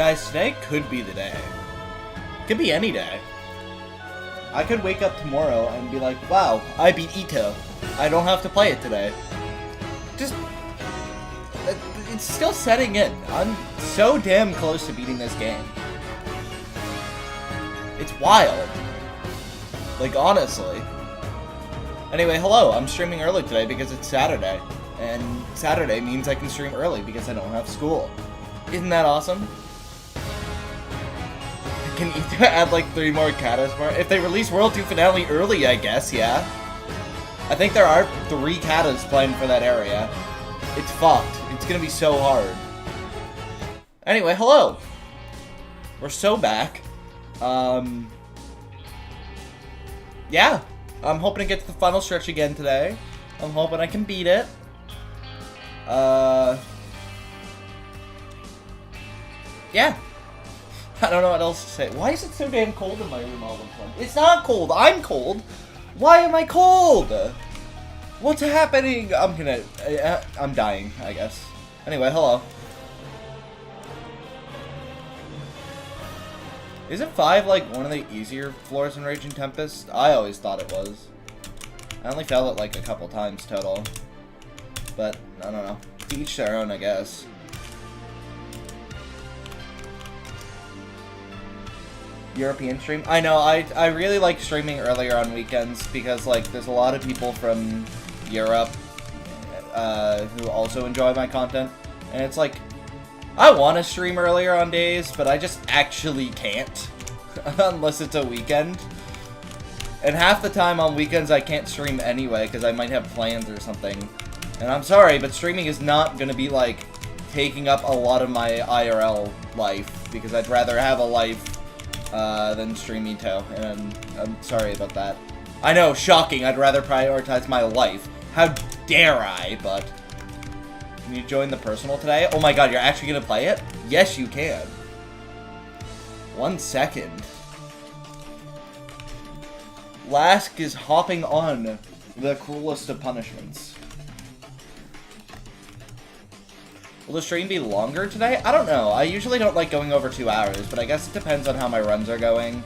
Guys, today could be the day. Could be any day. I could wake up tomorrow and be like, wow, I beat EToH. I don't have to play it today. Just... It's still setting in. I'm so damn close to beating this game. It's wild. Like, honestly. Anyway, hello, I'm streaming early today because it's Saturday. And Saturday means I can stream early because I don't have school. Isn't that awesome? Can EToH add like 3 more katas more? If they release World 2 Finale early, I guess, yeah. I think there are 3 katas planned for that area. It's fucked. It's gonna be so hard. Anyway, hello! We're so back. Yeah. I'm hoping to get to the final stretch again today. I'm hoping I can beat it. Yeah. I don't know what else to say. Why is it so damn cold in my room all of a sudden? It's not cold. I'm cold. Why am I cold? What's happening? I'm dying, I guess. Anyway, hello. Isn't 5 like one of the easier floors in Raging Tempest? I always thought it was. I only failed it like a couple times total. But, I don't know. To each their own, I guess. European stream? I know, I really like streaming earlier on weekends because, like, there's a lot of people from Europe who also enjoy my content. And it's like, I want to stream earlier on days, but I just actually can't. Unless it's a weekend. And half the time on weekends I can't stream anyway because I might have plans or something. And I'm sorry, but streaming is not going to be, like, taking up a lot of my IRL life. Because I'd rather have a life than stream EToH. And I'm sorry about that. I know, shocking, I'd rather prioritize my life. How dare I, but... Can you join the personal today? Oh my god, you're actually gonna play it? Yes, you can. 1 second. Lask is hopping on the cruelest of punishments. Will the stream be longer today? I don't know. I usually don't like going over 2 hours, but I guess it depends on how my runs are going,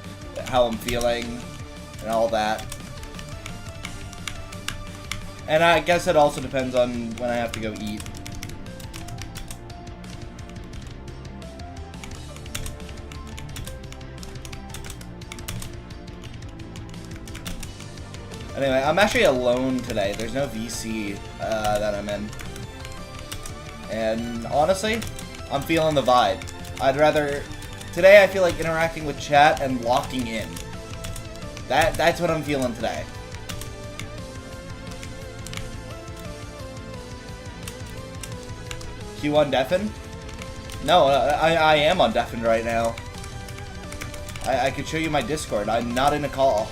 how I'm feeling, and all that. And I guess it also depends on when I have to go eat. Anyway, I'm actually alone today. There's no VC that I'm in. And honestly, I'm feeling the vibe. I'd rather... Today I feel like interacting with chat and locking in. That's what I'm feeling today. Q on Deafen? No, I am on Deafen right now. I could show you my Discord. I'm not in a call.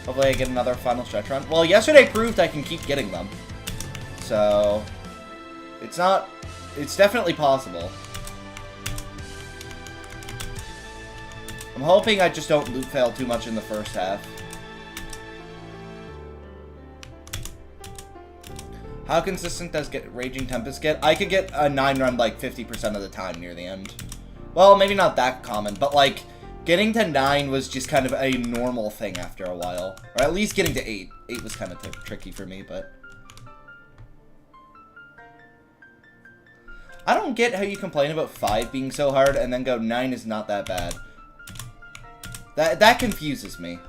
Hopefully I get another final stretch run. Well, yesterday proved I can keep getting them. So, it's definitely possible. I'm hoping I just don't loot fail too much in the first half. How consistent does Raging Tempest get? I could get a 9 run like 50% of the time near the end. Well, maybe not that common, but like... Getting to 9 was just kind of a normal thing after a while. Or at least getting to 8. 8 was kind of tricky for me, but... I don't get how you complain about 5 being so hard and then go 9 is not that bad. That confuses me.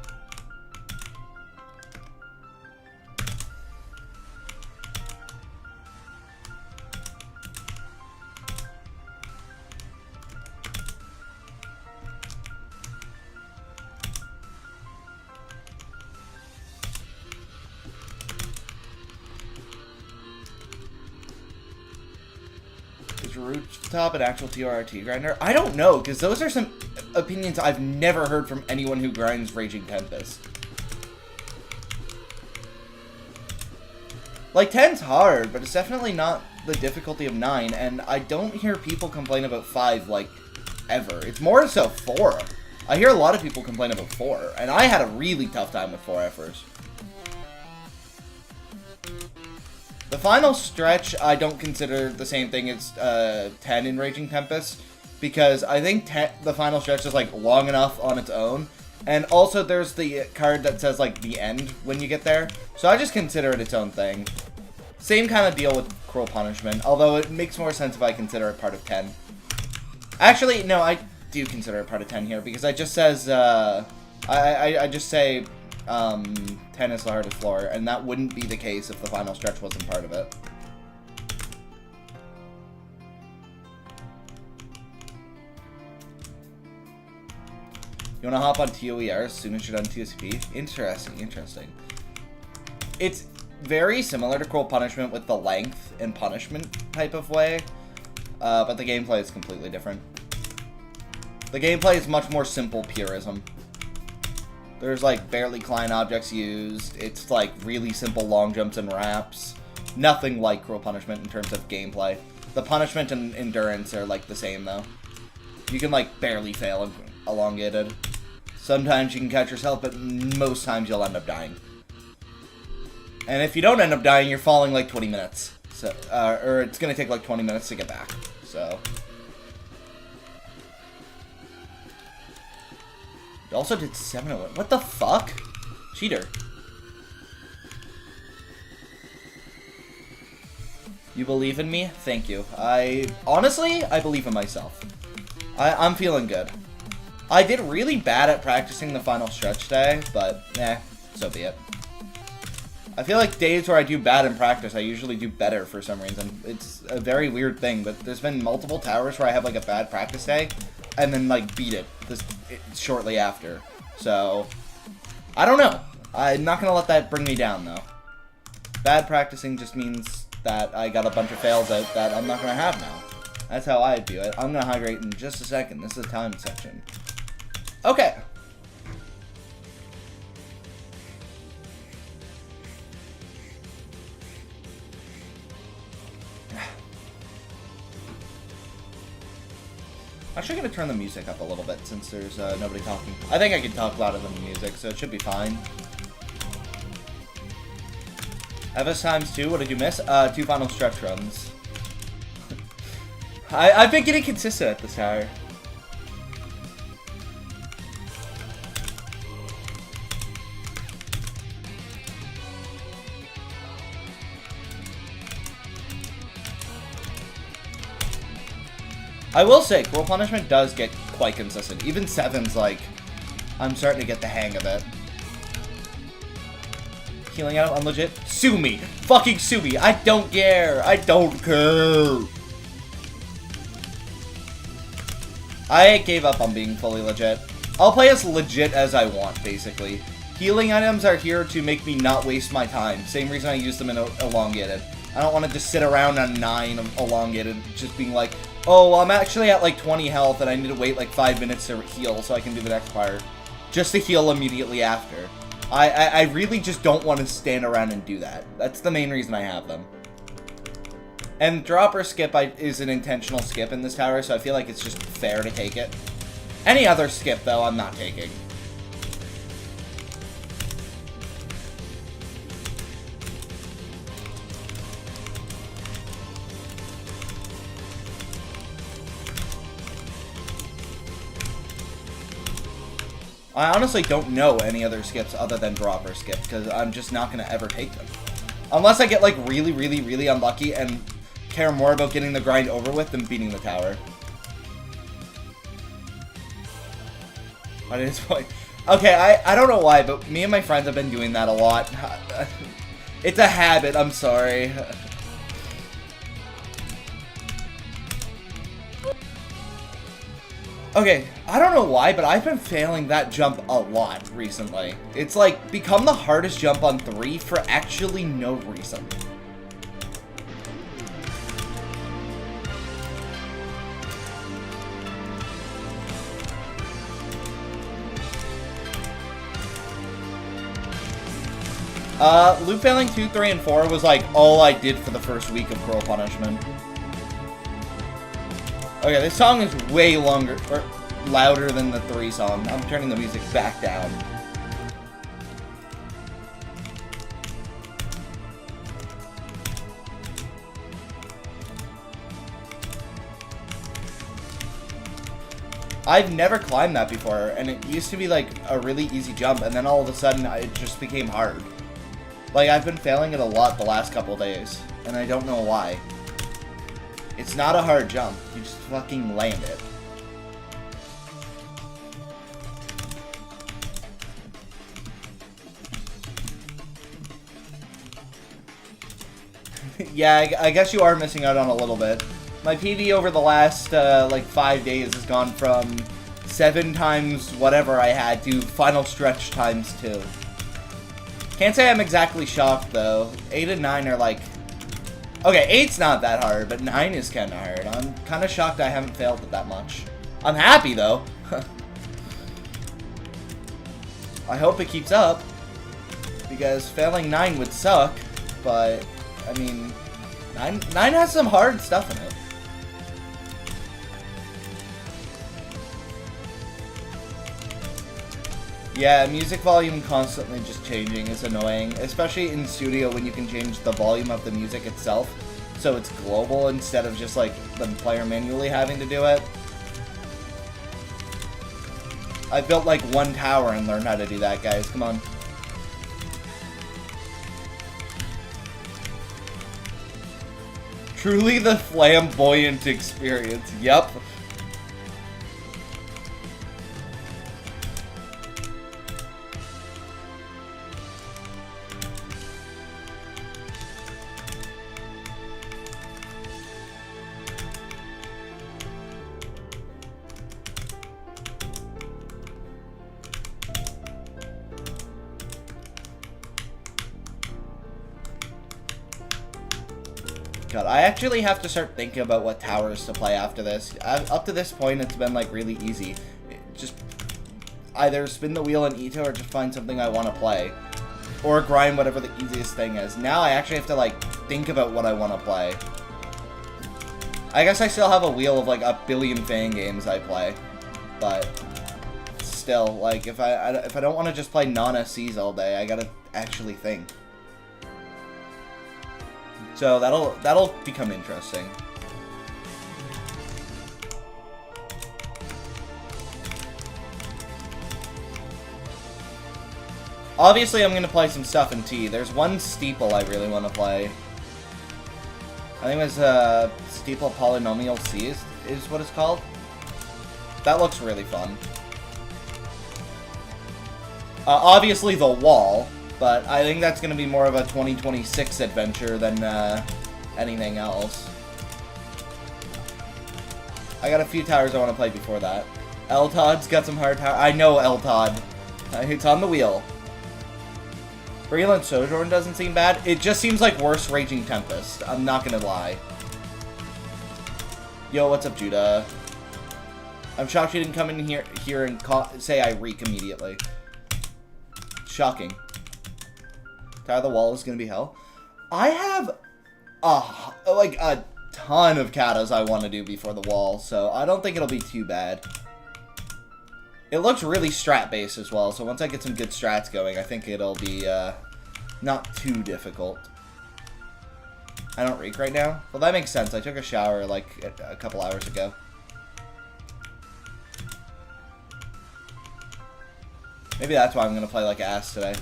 Rooftop an actual TRT grinder? I don't know, because those are some opinions I've never heard from anyone who grinds Raging Tempest. Like, 10's hard, but it's definitely not the difficulty of 9, and I don't hear people complain about 5, like, ever. It's more so 4. I hear a lot of people complain about 4, and I had a really tough time with 4 at first. The final stretch, I don't consider the same thing as 10 in Raging Tempest, because I think the final stretch is, like, long enough on its own, and also there's the card that says, like, the end when you get there, so I just consider it its own thing. Same kind of deal with Cruel Punishment, although it makes more sense if I consider it part of 10. Actually, no, I do consider it part of 10 here, because it just says, I just say, 10 is the hardest floor, and that wouldn't be the case if the final stretch wasn't part of it. You wanna hop on TOER as soon as you're done ToCP? Interesting, interesting. It's very similar to Cruel Punishment with the length and punishment type of way, but the gameplay is completely different. The gameplay is much more simple purism. There's, like, barely client objects used. It's, like, really simple long jumps and wraps. Nothing like Cruel Punishment in terms of gameplay. The punishment and endurance are, like, the same, though. You can, like, barely fail elongated. Sometimes you can catch yourself, but most times you'll end up dying. And if you don't end up dying, you're falling, like, 20 minutes. So, or it's gonna take, like, 20 minutes to get back. So... also did 701. What the fuck? Cheater. You believe in me? Thank you. Honestly, I believe in myself. I'm feeling good. I did really bad at practicing the final stretch day, but so be it. I feel like days where I do bad in practice, I usually do better for some reason. It's a very weird thing, but there's been multiple towers where I have like a bad practice day, and then, like, beat it shortly after. So, I don't know. I'm not going to let that bring me down, though. Bad practicing just means that I got a bunch of fails out that I'm not going to have now. That's how I view it. I'm going to hydrate in just a second. This is a time section. Okay. I'm actually going to turn the music up a little bit since there's nobody talking. I think I can talk louder than the music, so it should be fine. FS times 2, what did you miss? 2 final stretch runs. I've been getting consistent at this tower. I will say, Cruel Punishment does get quite consistent. Even 7's like, I'm starting to get the hang of it. Healing out, unlegit. Sue me! Fucking sue me! I don't care! I don't care! I gave up on being fully legit. I'll play as legit as I want, basically. Healing items are here to make me not waste my time. Same reason I use them in elongated. I don't want to just sit around on 9 of elongated, just being like, oh, I'm actually at like 20 health and I need to wait like 5 minutes to heal so I can do the next part. Just to heal immediately after. I really just don't want to stand around and do that. That's the main reason I have them. And drop or skip is an intentional skip in this tower, so I feel like it's just fair to take it. Any other skip, though, I'm not taking. I honestly don't know any other skips other than drop or skip, because I'm just not going to ever take them. Unless I get, like, really, really, really unlucky and care more about getting the grind over with than beating the tower. At this point. Okay, I don't know why, but me and my friends have been doing that a lot. It's a habit, I'm sorry. Okay, I don't know why, but I've been failing that jump a lot recently. It's like become the hardest jump on 3 for actually no reason. Loop failing 2, 3, and 4 was like all I did for the first week of Cruel Punishment. Okay, this song is way longer. louder than the 3 song. I'm turning the music back down. I've never climbed that before, and it used to be like a really easy jump, and then all of a sudden it just became hard. Like, I've been failing it a lot the last couple days, and I don't know why. It's not a hard jump, you just fucking land it. Yeah, I guess you are missing out on a little bit. My PV over the last, like, 5 days has gone from 7 times whatever I had to final stretch times 2. Can't say I'm exactly shocked, though. 8 and 9 are, like... Okay, 8's not that hard, but 9 is kinda hard. I'm kinda shocked I haven't failed it that much. I'm happy, though. I hope it keeps up, because failing 9 would suck, but, I mean, 9 has some hard stuff in it. Yeah, music volume constantly just changing is annoying, especially in studio when you can change the volume of the music itself, so it's global instead of just like the player manually having to do it. I built like 1 tower and learned how to do that, guys. Come on. Truly the flamboyant experience. Yep. God, I actually have to start thinking about what towers to play after this. Up to this point, it's been, like, really easy. Just either spin the wheel in EToH or just find something I want to play. Or grind whatever the easiest thing is. Now I actually have to, like, think about what I want to play. I guess I still have a wheel of, like, a billion fan games I play. But still, like, if I don't want to just play non-SCs all day, I gotta actually think. So that'll become interesting. Obviously, I'm going to play some stuff in T. There's one Steeple I really want to play. I think it was Steeple Polynomial C is what it's called. That looks really fun. Obviously, the wall. But I think that's going to be more of a 2026 adventure than anything else. I got a few towers I want to play before that. EToH's got some hard towers. I know EToH. It's on the wheel. Virulent Sojourn doesn't seem bad. It just seems like worse Raging Tempest. I'm not going to lie. Yo, what's up, Judah? I'm shocked you didn't come in here and say I reek immediately. Shocking. Tower of the Wall is going to be hell. I have like a ton of katas I want to do before the wall, so I don't think it'll be too bad. It looks really strat-based as well, so once I get some good strats going, I think it'll be not too difficult. I don't reek right now? Well, that makes sense. I took a shower like a couple hours ago. Maybe that's why I'm going to play like ass today.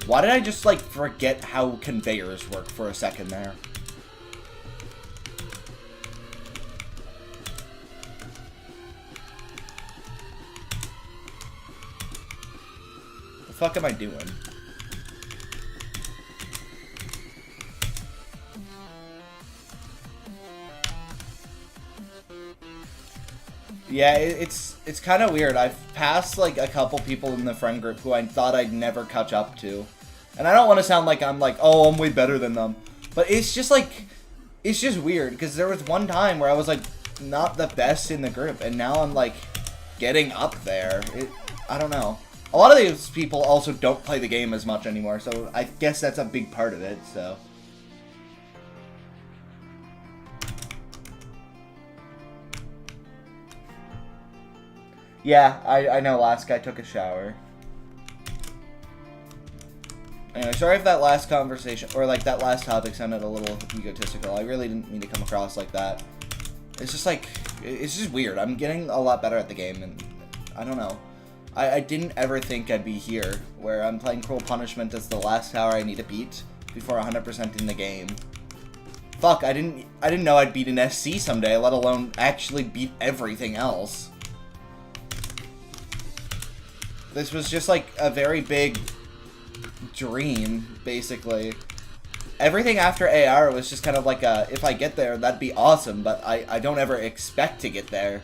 Why did I just, like, forget how conveyors work for a second there? The fuck am I doing? Yeah, it's kind of weird. I've passed, like, a couple people in the friend group who I thought I'd never catch up to. And I don't want to sound like I'm like, oh, I'm way better than them. But it's just like, it's just weird. Because there was one time where I was like, not the best in the group. And now I'm like, getting up there. I don't know. A lot of these people also don't play the game as much anymore, so I guess that's a big part of it, so. Yeah, I know last guy took a shower. Anyway, sorry if that last conversation, or like that last topic sounded a little egotistical. I really didn't mean to come across like that. It's just like, it's just weird. I'm getting a lot better at the game, and I don't know. I didn't ever think I'd be here, where I'm playing Cruel Punishment as the last tower I need to beat before 100% in the game. Fuck, I didn't know I'd beat an SC someday, let alone actually beat everything else. This was just like a very big dream, basically. Everything after AR was just kind of like a, if I get there, that'd be awesome, but I don't ever expect to get there.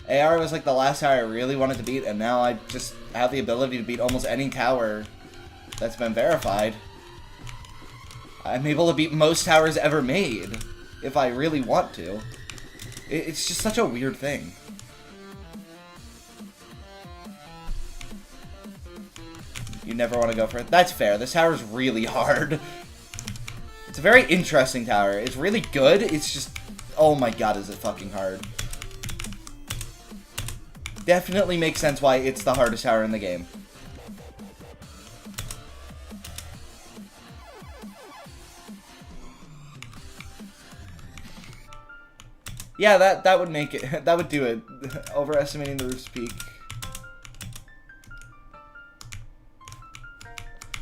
AR was like the last tower I really wanted to beat, and now I just have the ability to beat almost any tower that's been verified. I'm able to beat most towers ever made, if I really want to. It's just such a weird thing. You never want to go for it? That's fair. This tower's really hard. It's a very interesting tower. It's really good. It's just... oh my god, is it fucking hard. Definitely makes sense why it's the hardest tower in the game. Yeah, that would make it. That would do it. Overestimating the roof's peak.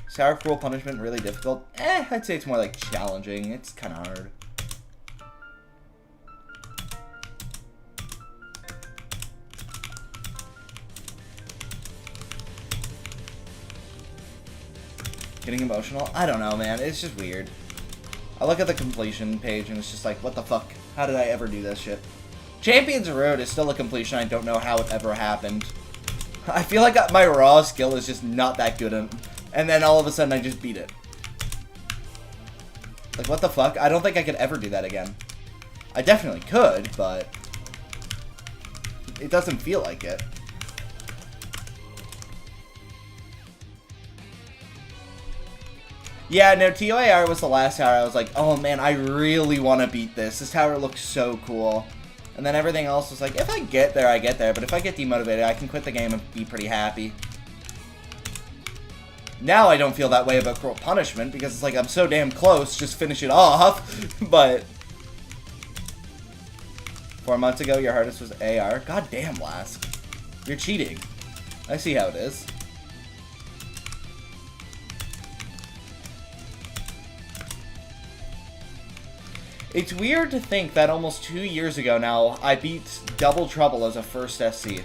Sour Cruel Punishment really difficult? I'd say it's more like challenging. It's kind of hard. Getting emotional? I don't know, man. It's just weird. I look at the completion page and it's just like, what the fuck? How did I ever do this shit? Champions Road is still a completion. I don't know how it ever happened. I feel like my raw skill is just not that good, and then all of a sudden I just beat it. Like, what the fuck? I don't think I could ever do that again. I definitely could, but it doesn't feel like it. Yeah, no, ToAR was the last tower. I was like, oh man, I really want to beat this. This tower looks so cool. And then everything else was like, if I get there, I get there. But if I get demotivated, I can quit the game and be pretty happy. Now I don't feel that way about Cruel Punishment, because it's like, I'm so damn close, just finish it off. But 4 months ago, your hardest was AR. God damn, Lask. You're cheating. I see how it is. It's weird to think that almost 2 years ago now, I beat Double Trouble as a first SC.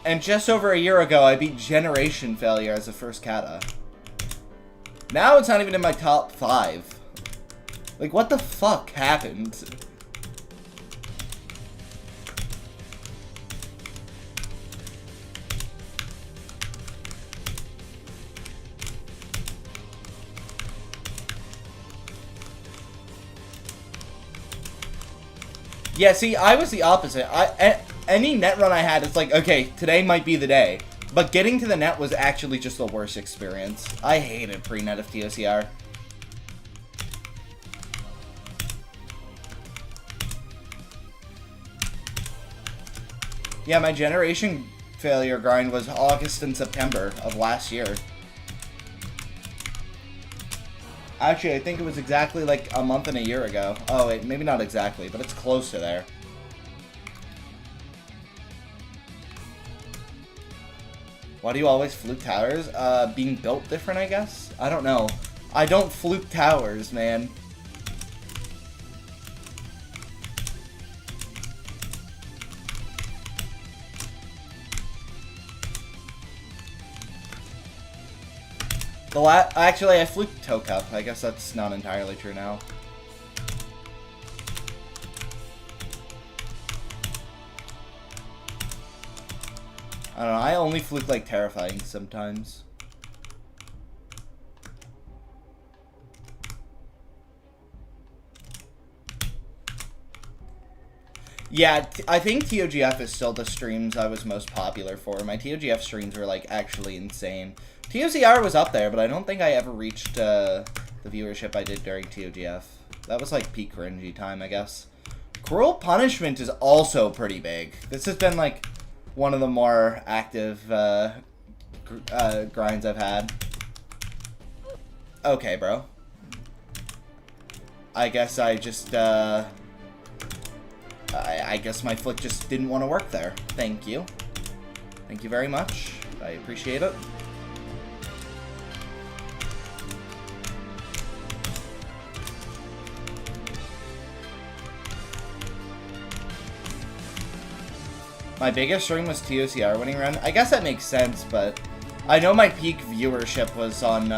And just over a year ago, I beat Generation Failure as a first kata. Now it's not even in my top 5. Like, what the fuck happened? Yeah, see, I was the opposite. Any net run I had, it's like, okay, today might be the day. But getting to the net was actually just the worst experience. I hated pre-net of TOCR. Yeah, my Generation Failure grind was August and September of last year. Actually, I think it was exactly like a month and a year ago. Oh, wait, maybe not exactly, but it's close to there. Why do you always fluke towers? Being built different, I guess? I don't know. I don't fluke towers, man. Actually, I fluked ToCP. I guess that's not entirely true now. I don't know, I only fluke like Terrifying sometimes. Yeah, I think TOGF is still the streams I was most popular for. My TOGF streams were, like, actually insane. TOCR was up there, but I don't think I ever reached the viewership I did during TOGF. That was, like, peak cringy time, I guess. Cruel Punishment is also pretty big. This has been, like, one of the more active grinds I've had. Okay, bro. I guess I just, I guess my flick just didn't want to work there. Thank you. Thank you very much. I appreciate it. My biggest stream was TOCR winning run. I guess that makes sense, but I know my peak viewership was on,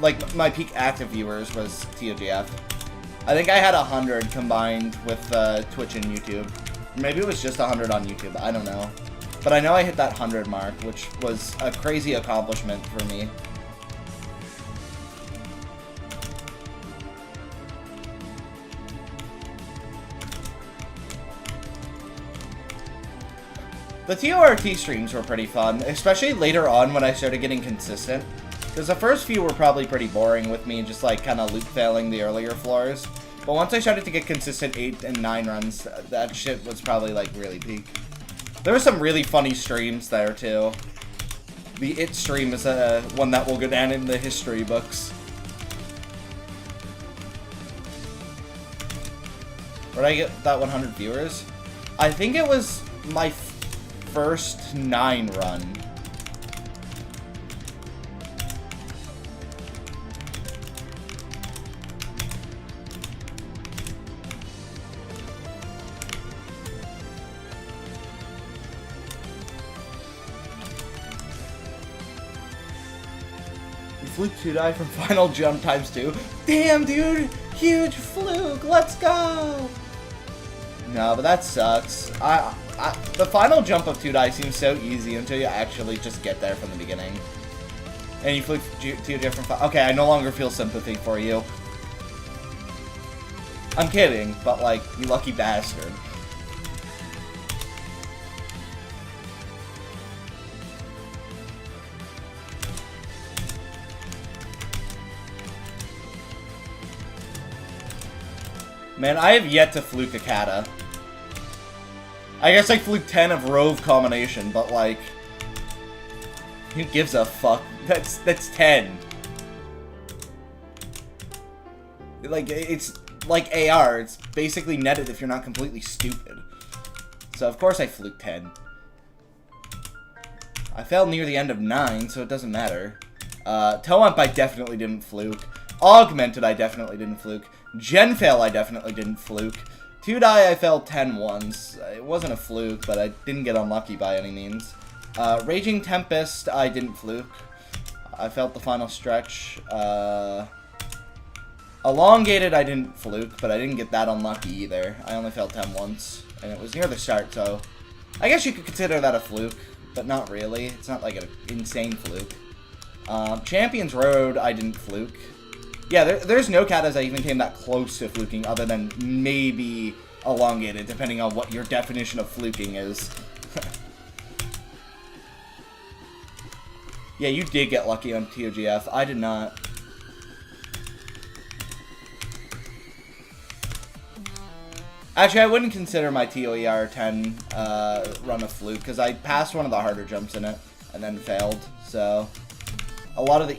like, my peak active viewers was TOGF. I think I had 100 combined with Twitch and YouTube. Maybe it was just 100 on YouTube, I don't know. But I know I hit that 100 mark, which was a crazy accomplishment for me. The TORT streams were pretty fun, especially later on when I started getting consistent. Because the first few were probably pretty boring with me, just like kind of loop failing the earlier floors. But once I started to get consistent 8 and 9 runs, that shit was probably like really peak. There were some really funny streams there too. The IT stream is one that will go down in the history books. Where did I get that 100 viewers? I think it was my first 9 run. Fluke 2-die from final jump ×2. Damn, dude! Huge fluke! Let's go! No, but that sucks. The final jump of 2-die seems so easy until you actually just get there from the beginning. And you fluke 2-die from 5. Okay, I no longer feel sympathy for you. I'm kidding, but like, you lucky bastard. Man, I have yet to fluke a kata. I guess I fluke 10 of Rove combination, but like, who gives a fuck? That's 10. Like, it's like AR. It's basically netted if you're not completely stupid. So of course I fluke 10. I fell near the end of 9, so it doesn't matter. Toe-Ump I definitely didn't fluke. Augmented I definitely didn't fluke. Gen Fail I definitely didn't fluke. 2-die I fell 10 once. It wasn't a fluke, but I didn't get unlucky by any means. Raging Tempest I didn't fluke. I felt the final stretch. Elongated I didn't fluke, but I didn't get that unlucky either. I only fell 10 once, and it was near the start, so I guess you could consider that a fluke, but not really. It's not like an insane fluke. Champions Road I didn't fluke. Yeah, there's no katas that even came that close to fluking other than maybe elongated, depending on what your definition of fluking is. Yeah, you did get lucky on TOGF. I did not. Actually, I wouldn't consider my TOER 10 run a fluke, because I passed one of the harder jumps in it, and then failed, so a lot of the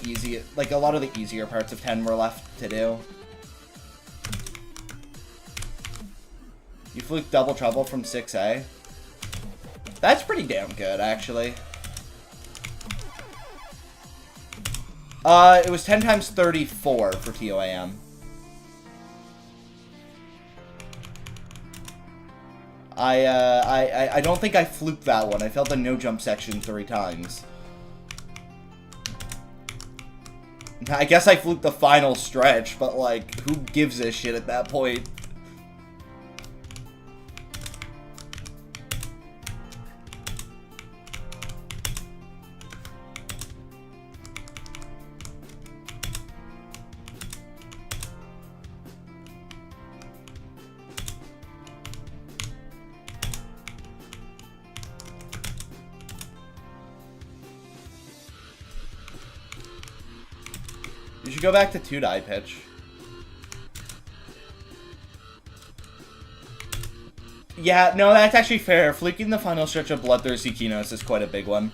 easier parts of 10 were left to do. You fluked Double Trouble from 6A. That's pretty damn good, actually. It was 10 times 34 for TOAM. I don't think I fluked that one. I failed the no jump section 3 times. I guess I fluked the final stretch, but like, who gives a shit at that point? You should go back to 2-die pitch. Yeah, no, that's actually fair. Fluking the final stretch of Bloodthirsty Keynotes is quite a big one.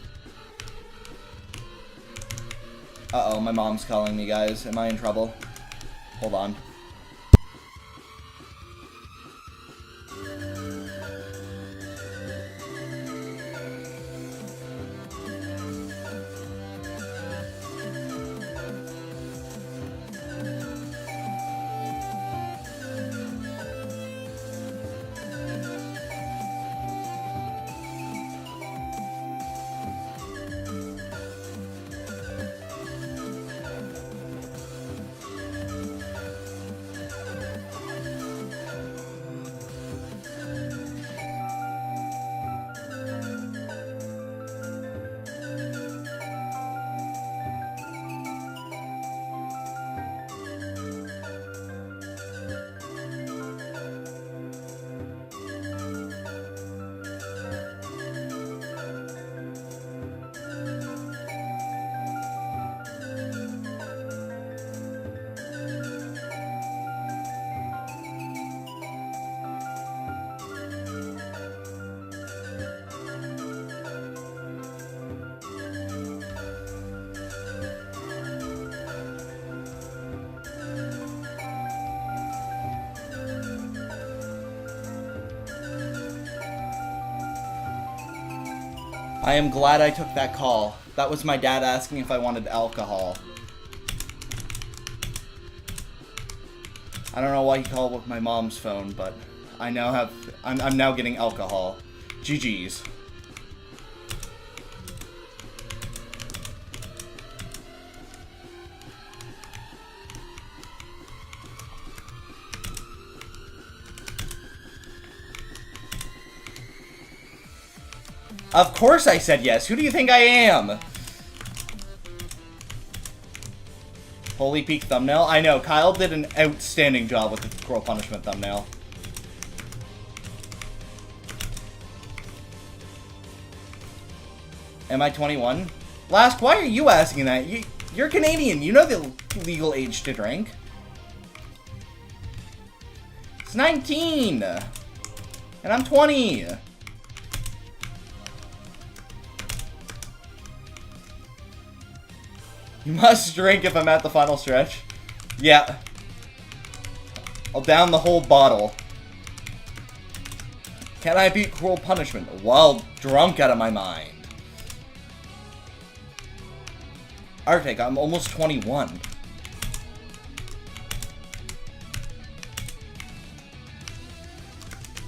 Uh-oh, my mom's calling me, guys. Am I in trouble? Hold on. I am glad I took that call. That was my dad asking if I wanted alcohol. I don't know why he called with my mom's phone, but I now have... I'm now getting alcohol. GG's. Of course I said yes. Who do you think I am? Holy Peak thumbnail? I know, Kyle did an outstanding job with the Cruel Punishment thumbnail. Am I 21? Lask, why are you asking that? You're Canadian. You know the legal age to drink. It's 19. And I'm 20. You must drink if I'm at the final stretch. Yeah. I'll down the whole bottle. Can I beat Cruel Punishment while drunk out of my mind? Arctic, I'm almost 21.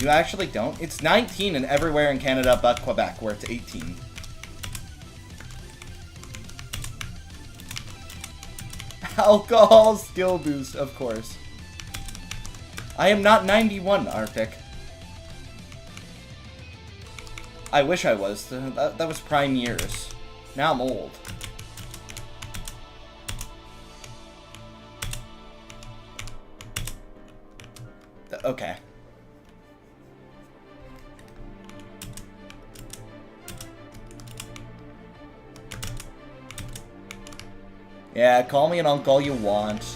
You actually don't? It's 19 and everywhere in Canada but Quebec, where it's 18. Alcohol skill boost, of course. I am not 91, Arctic. I wish I was. That was prime years. Now I'm old. Okay. Yeah, call me an uncle all you want.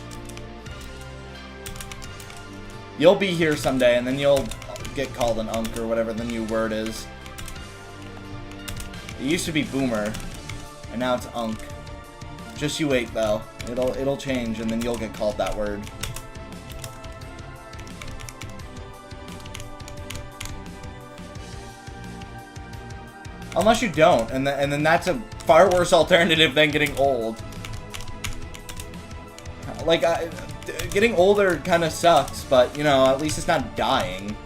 You'll be here someday, and then you'll get called an unk or whatever the new word is. It used to be boomer, and now it's unk. Just you wait, though. It'll change, and then you'll get called that word. Unless you don't, and then that's a far worse alternative than getting old. Like, getting older kind of sucks, but, you know, at least it's not dying.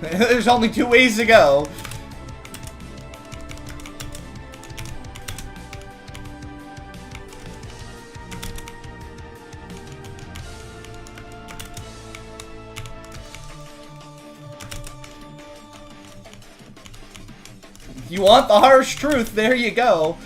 There's only 2 ways to go. You want the harsh truth, there you go.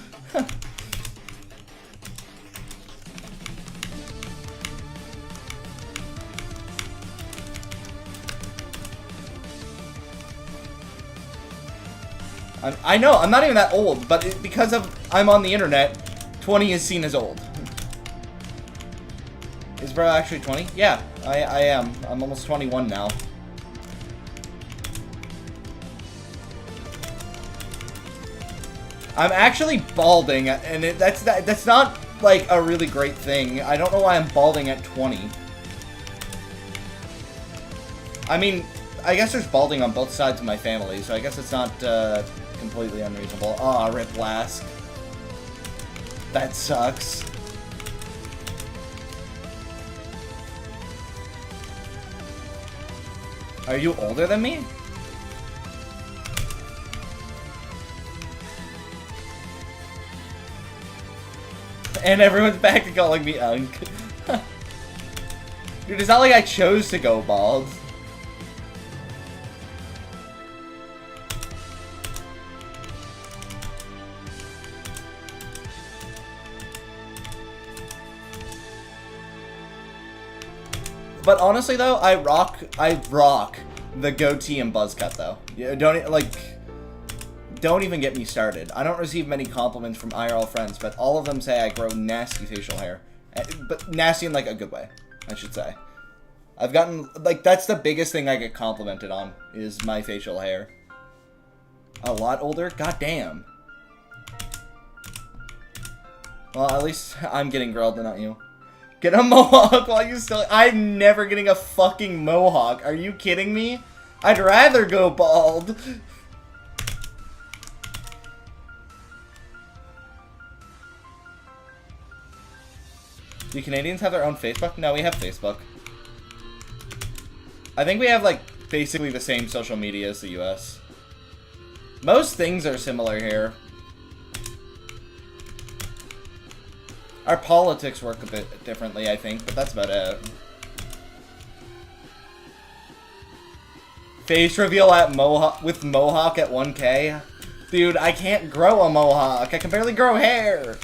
I know, I'm not even that old, but because I'm on the internet, 20 is seen as old. bro actually 20? Yeah, I am. I'm almost 21 now. I'm actually balding, and that's not, like, a really great thing. I don't know why I'm balding at 20. I mean, I guess there's balding on both sides of my family, so I guess it's not, completely unreasonable. Aw, rip Lask. That sucks. Are you older than me? And everyone's back to calling me Unk. Dude, it's not like I chose to go bald. But honestly though, I rock the goatee and buzz cut though. Yeah, don't even get me started. I don't receive many compliments from IRL friends, but all of them say I grow nasty facial hair. But nasty in, like, a good way, I should say. I've gotten, like, that's the biggest thing I get complimented on, is my facial hair. A lot older? God damn. Well, at least I'm getting grilled and not you. Get a mohawk while you still... I'm never getting a fucking mohawk. Are you kidding me? I'd rather go bald. Do Canadians have their own Facebook? No, we have Facebook. I think we have, like, basically the same social media as the US. Most things are similar here. Our politics work a bit differently, I think, but that's about it. Face reveal at with Mohawk at 1K? Dude, I can't grow a Mohawk. I can barely grow hair.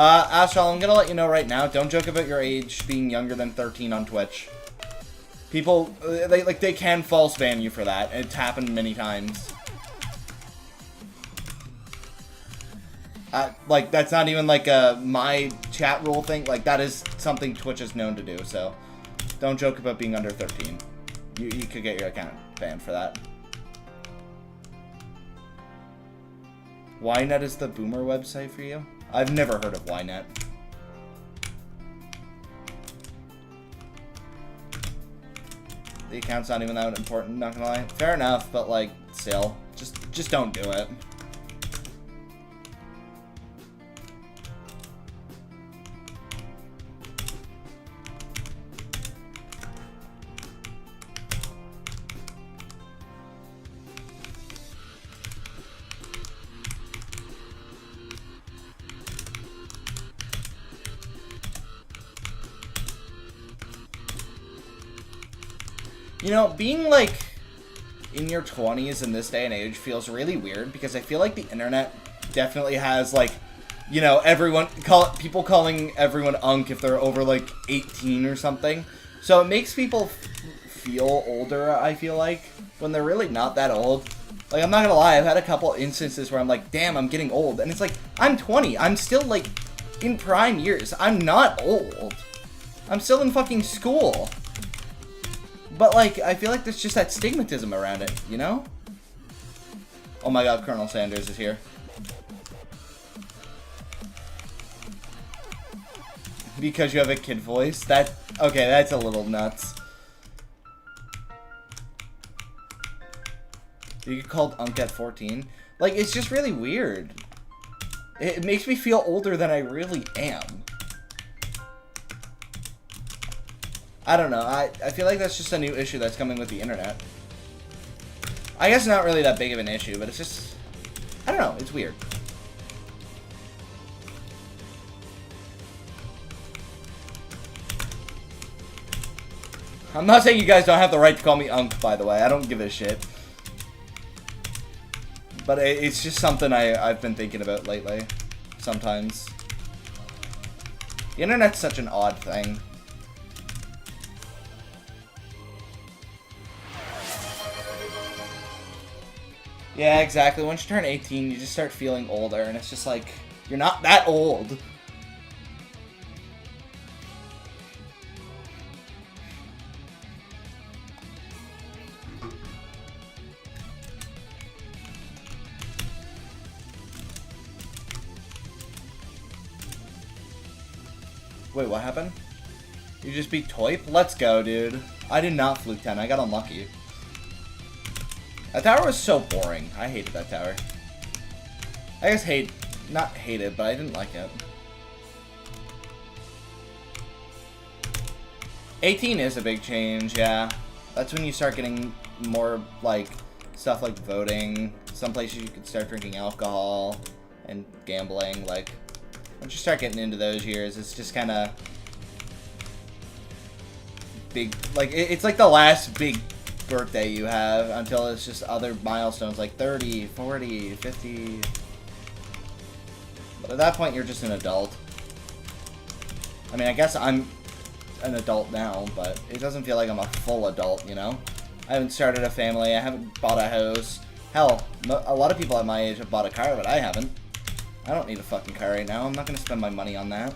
Astral, I'm gonna let you know right now, don't joke about your age being younger than 13 on Twitch. People, they can false ban you for that. It's happened many times. Like, that's not even, like, my chat rule thing. Like, that is something Twitch is known to do, so don't joke about being under 13. You could get your account banned for that. Ynet is the boomer website for you? I've never heard of Ynet. The account's not even that important, not gonna lie. Fair enough, but, like, still, just don't do it. You know, being, like, in your 20s in this day and age feels really weird, because I feel like the internet definitely has, like, you know, people calling everyone Unk if they're over, like, 18 or something. So it makes people feel older, I feel like, when they're really not that old. Like, I'm not gonna lie, I've had a couple instances where I'm like, damn, I'm getting old. And it's like, I'm 20. I'm still, like, in prime years. I'm not old. I'm still in fucking school. But, like, I feel like there's just that stigmatism around it, you know? Oh my god, Colonel Sanders is here. Because you have a kid voice? Okay, that's a little nuts. You get called Unk at 14? Like, it's just really weird. It makes me feel older than I really am. I don't know, I feel like that's just a new issue that's coming with the internet. I guess not really that big of an issue, but it's just... I don't know, it's weird. I'm not saying you guys don't have the right to call me Unk, by the way. I don't give a shit. But it's just something I've been thinking about lately. Sometimes. The internet's such an odd thing. Yeah, exactly. Once you turn 18, you just start feeling older, and it's just like, you're not that old. Wait, what happened? You just beat Toip? Let's go, dude. I did not fluke 10. I got unlucky. That tower was so boring. I hated that tower. I guess not hated, but I didn't like it. 18 is a big change, yeah. That's when you start getting more, like, stuff like voting. Some places you could start drinking alcohol and gambling. Like, once you start getting into those years, it's just kind of big. Like, it's like the last big birthday you have until it's just other milestones like 30, 40, 50. But at that point, you're just an adult. I mean, I guess I'm an adult now, but it doesn't feel like I'm a full adult, you know? I haven't started a family, I haven't bought a house. Hell, a lot of people at my age have bought a car, but I haven't. I don't need a fucking car right now. I'm not gonna spend my money on that.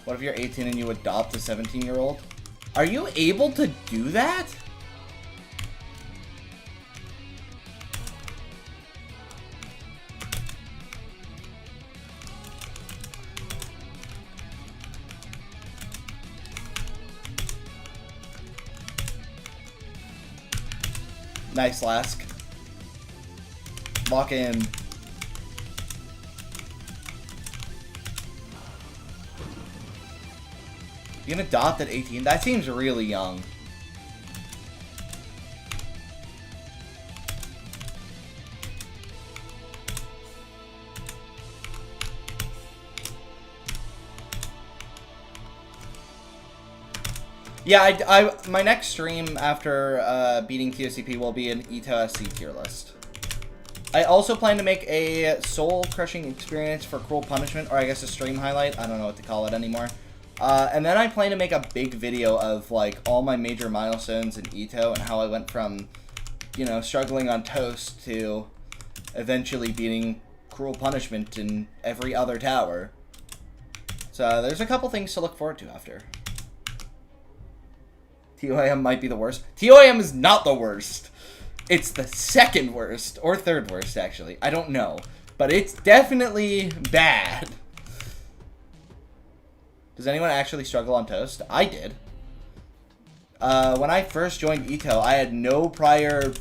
What if you're 18 and you adopt a 17-year-old? Are you able to do that? Nice, Lask. Lock in. You can adopt at 18? That seems really young. Yeah, my next stream after beating ToCP will be an EToH SC tier list. I also plan to make a soul-crushing experience for Cruel Punishment, or I guess a stream highlight. I don't know what to call it anymore. And then I plan to make a big video of, like, all my major milestones in EToH and how I went from, you know, struggling on Toast to eventually beating Cruel Punishment in every other tower. So there's a couple things to look forward to after. TOAM might be the worst. TOAM is not the worst. It's the second worst, or third worst, actually. I don't know. But it's definitely bad. Does anyone actually struggle on Toast? I did. When I first joined EToH, I had no prior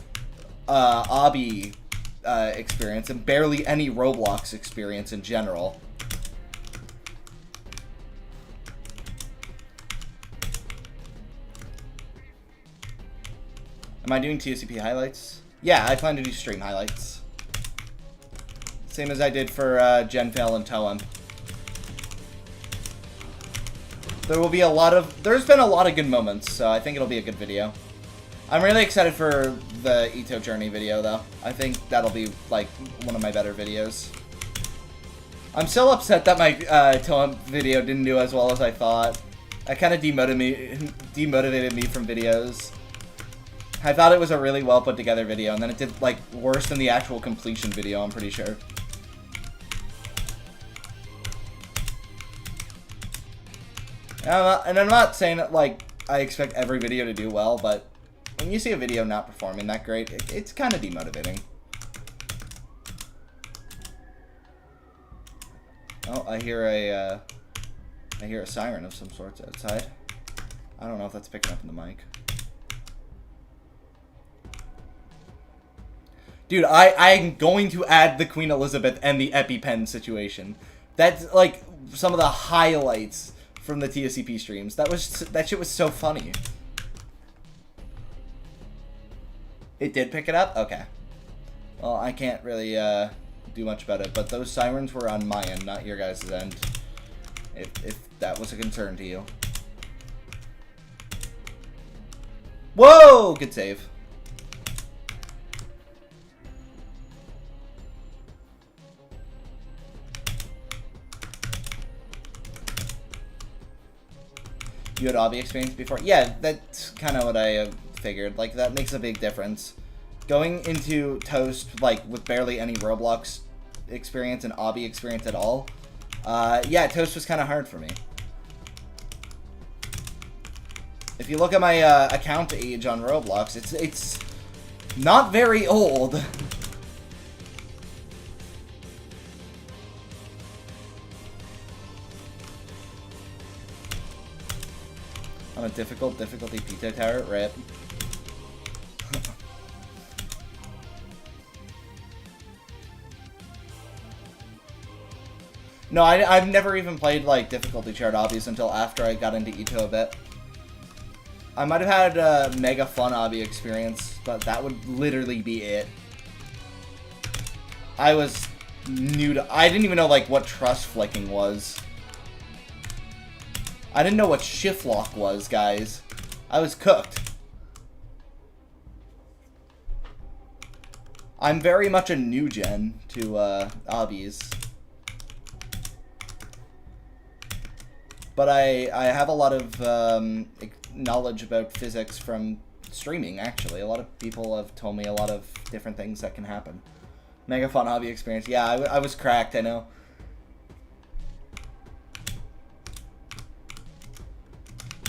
obby experience and barely any Roblox experience in general. Am I doing ToCP highlights? Yeah, I plan to do stream highlights. Same as I did for Genfail and Toem. There's been a lot of good moments, so I think it'll be a good video. I'm really excited for the EToH Journey video, though. I think that'll be, like, one of my better videos. I'm still upset that my Toem video didn't do as well as I thought. That kind of demotivated me from videos. I thought it was a really well put together video, and then it did, like, worse than the actual completion video, I'm pretty sure. And I'm not saying that, like, I expect every video to do well, but when you see a video not performing that great, it's kind of demotivating. Oh, I hear a siren of some sorts outside. I don't know if that's picking up in the mic. Dude, I'm going to add the Queen Elizabeth and the EpiPen situation. That's, like, some of the highlights from the ToCP streams. That shit was so funny. It did pick it up? Okay. Well, I can't really, do much about it, but those sirens were on my end, not your guys' end. If that was a concern to you. Whoa! Good save. You had obby experience before? Yeah, that's kind of what I figured. Like, that makes a big difference. going into Toast, like, with barely any Roblox experience and obby experience at all, yeah, Toast was kind of hard for me. If you look at my account age on Roblox, it's not very old. On a difficulty pizza tower, rip. No, I've never even played, like, difficulty chart obbies until after I got into EToH a bit. I might have had a mega fun obby experience, but that would literally be it. I was new to... I didn't even know, like, what trust flicking was. I didn't know what shift lock was, guys. I was cooked. I'm very much a new gen to obbies. But I have a lot of knowledge about physics from streaming, actually. A lot of people have told me a lot of different things that can happen. Mega fun hobby experience. Yeah, I was cracked, I know.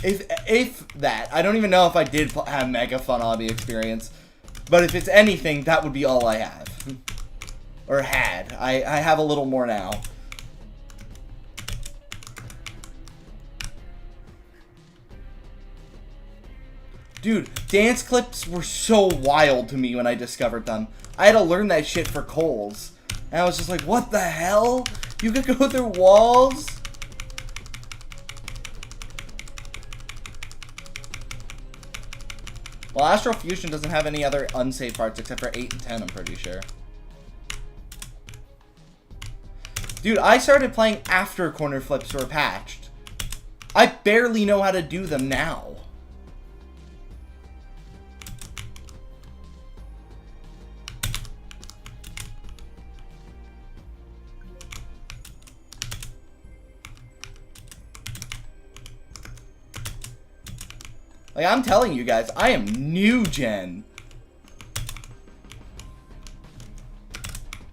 If that, I don't even know if I did have mega fun hobby experience. But if it's anything, that would be all I have. Or had. I have a little more now. Dude, dance clips were so wild to me when I discovered them. I had to learn that shit for Coles. And I was just like, what the hell? You could go through walls? Well, Astral Fusion doesn't have any other unsafe parts except for 8 and 10, I'm pretty sure. Dude, I started playing after corner flips were patched. I barely know how to do them now. Like, I'm telling you guys, I am new gen.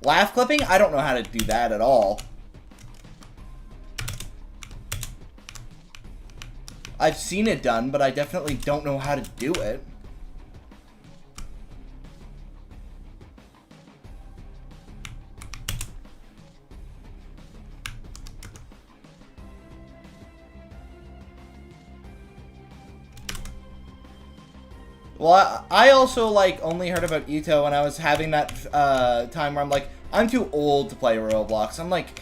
Laugh clipping? I don't know how to do that at all. I've seen it done, but I definitely don't know how to do it. Well, I also, like, only heard about EToH when I was having that time where I'm like, I'm too old to play Roblox. I'm like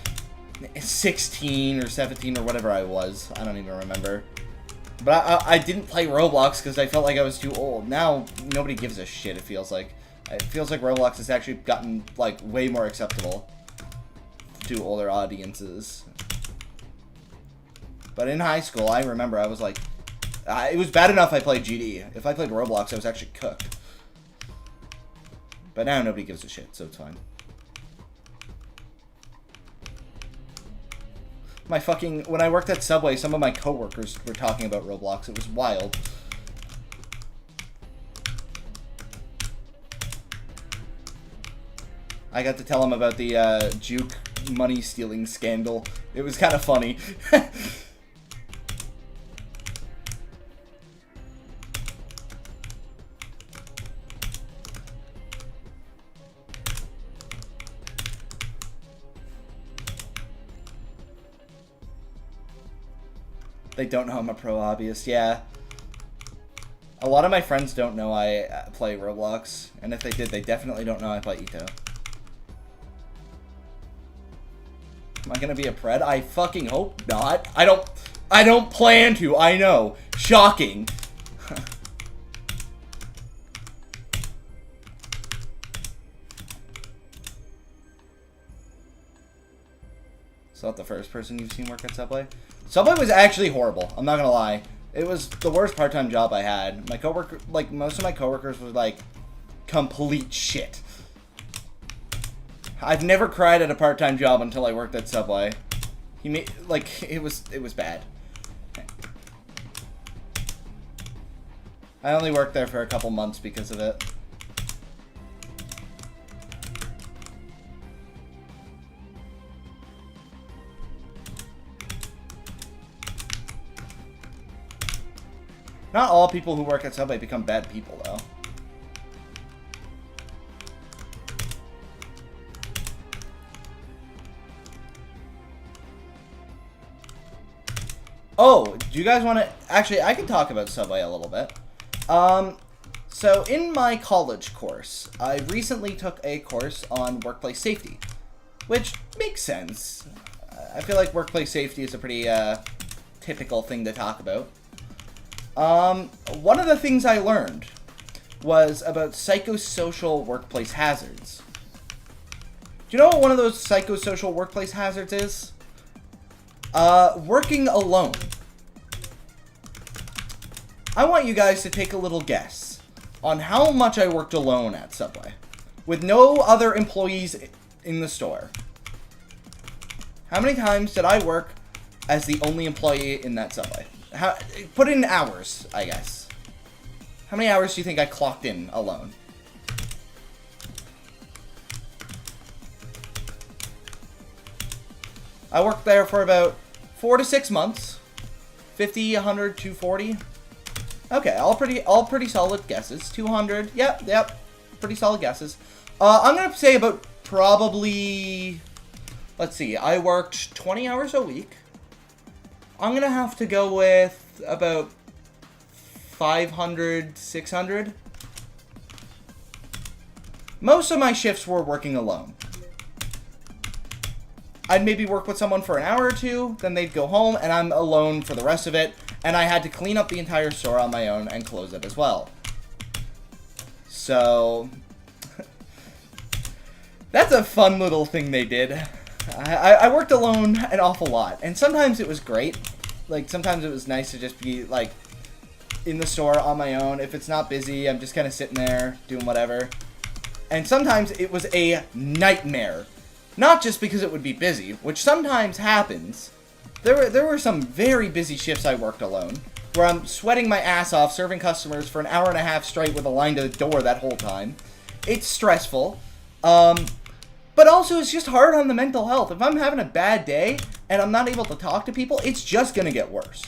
16 or 17 or whatever I was. I don't even remember. But I didn't play Roblox because I felt like I was too old. Now, nobody gives a shit, it feels like. It feels like Roblox has actually gotten, like, way more acceptable to older audiences. But in high school, I remember I was like, it was bad enough I played GD. If I played Roblox, I was actually cooked. But now nobody gives a shit, so it's fine. When I worked at Subway, some of my coworkers were talking about Roblox. It was wild. I got to tell them about the juke money stealing scandal. It was kind of funny. They don't know I'm a pro hobbyist, yeah. A lot of my friends don't know I play Roblox, and if they did, they definitely don't know I play EToH. Am I gonna be a pred? I fucking hope not. I don't plan to, I know. Shocking. Is that the first person you've seen work at Subway? Subway was actually horrible. I'm not gonna lie. It was the worst part-time job I had. My coworker, like most of my coworkers, were like complete shit. I've never cried at a part-time job until I worked at Subway. He made like it was bad. I only worked there for a couple months because of it. Not all people who work at Subway become bad people, though. Oh, do you guys want to... Actually, I can talk about Subway a little bit. So in my college course, I recently took a course on workplace safety, which makes sense. I feel like workplace safety is a pretty typical thing to talk about. One of the things I learned was about psychosocial workplace hazards. Do you know what one of those psychosocial workplace hazards is? Working alone. I want you guys to take a little guess on how much I worked alone at Subway, with no other employees in the store. How many times did I work as the only employee in that Subway? Put in hours, I guess. How many hours do you think I clocked in alone? I worked there for about 4 to 6 months. 50, 100, 240. Okay, all pretty solid guesses. 200. Yep. Pretty solid guesses. I'm gonna say about probably... Let's see. I worked 20 hours a week. I'm gonna have to go with about 500, 600. Most of my shifts were working alone. I'd maybe work with someone for an hour or two, then they'd go home, and I'm alone for the rest of it, and I had to clean up the entire store on my own and close it as well. So... that's a fun little thing they did. I worked alone an awful lot, and sometimes it was great. Like, sometimes it was nice to just be, like, in the store on my own. If it's not busy, I'm just kind of sitting there, doing whatever. And sometimes it was a nightmare. Not just because it would be busy, which sometimes happens. There were some very busy shifts I worked alone, where I'm sweating my ass off serving customers for an hour and a half straight with a line to the door that whole time. It's stressful. But also, it's just hard on the mental health. If I'm having a bad day and I'm not able to talk to people, it's just going to get worse.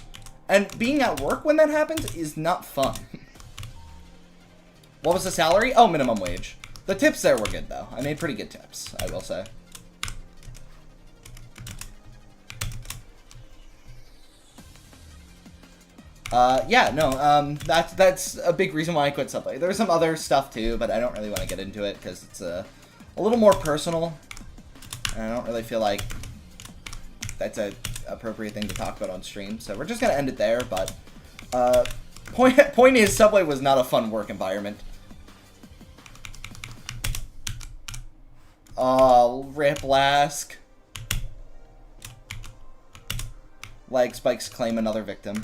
And being at work when that happens is not fun. What was the salary? Oh, minimum wage. The tips there were good, though. I made pretty good tips, I will say. That's a big reason why I quit Subway. There's some other stuff, too, but I don't really want to get into it, because it's a little more personal, and I don't really feel like that's a appropriate thing to talk about on stream, so we're just gonna end it there. But point is, Subway was not a fun work environment. Oh, rip Lask. Leg spikes claim another victim.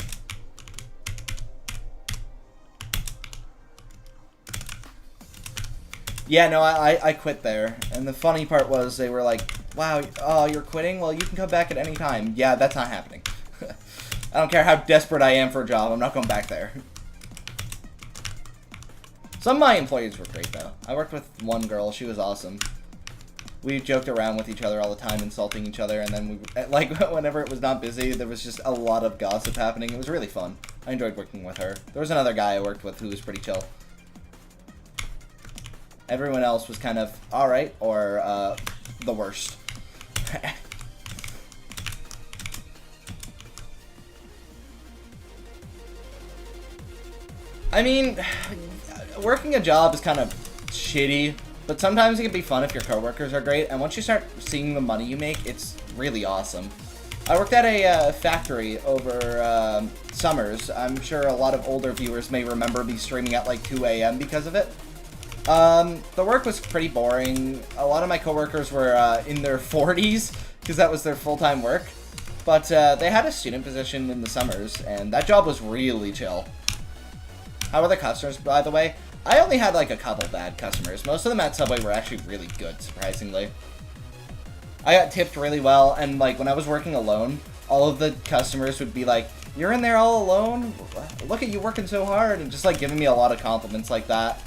Yeah, no, I quit there. And the funny part was they were like, wow, oh, you're quitting? Well, you can come back at any time. Yeah, that's not happening. I don't care how desperate I am for a job. I'm not going back there. Some of my employees were great, though. I worked with one girl. She was awesome. We joked around with each other all the time, insulting each other. And then, like, whenever it was not busy, there was just a lot of gossip happening. It was really fun. I enjoyed working with her. There was another guy I worked with who was pretty chill. Everyone else was kind of alright, or the worst. I mean, working a job is kind of shitty, but sometimes it can be fun if your coworkers are great, and once you start seeing the money you make, it's really awesome. I worked at a factory over summers. I'm sure a lot of older viewers may remember me streaming at like 2 a.m. because of it. The work was pretty boring. A lot of my coworkers were in their 40s, because that was their full-time work. But they had a student position in the summers, and that job was really chill. How were the customers, by the way? I only had like a couple bad customers. Most of them at Subway were actually really good, surprisingly. I got tipped really well, and like when I was working alone, all of the customers would be like, "You're in there all alone? Look at you working so hard," and just like giving me a lot of compliments like that.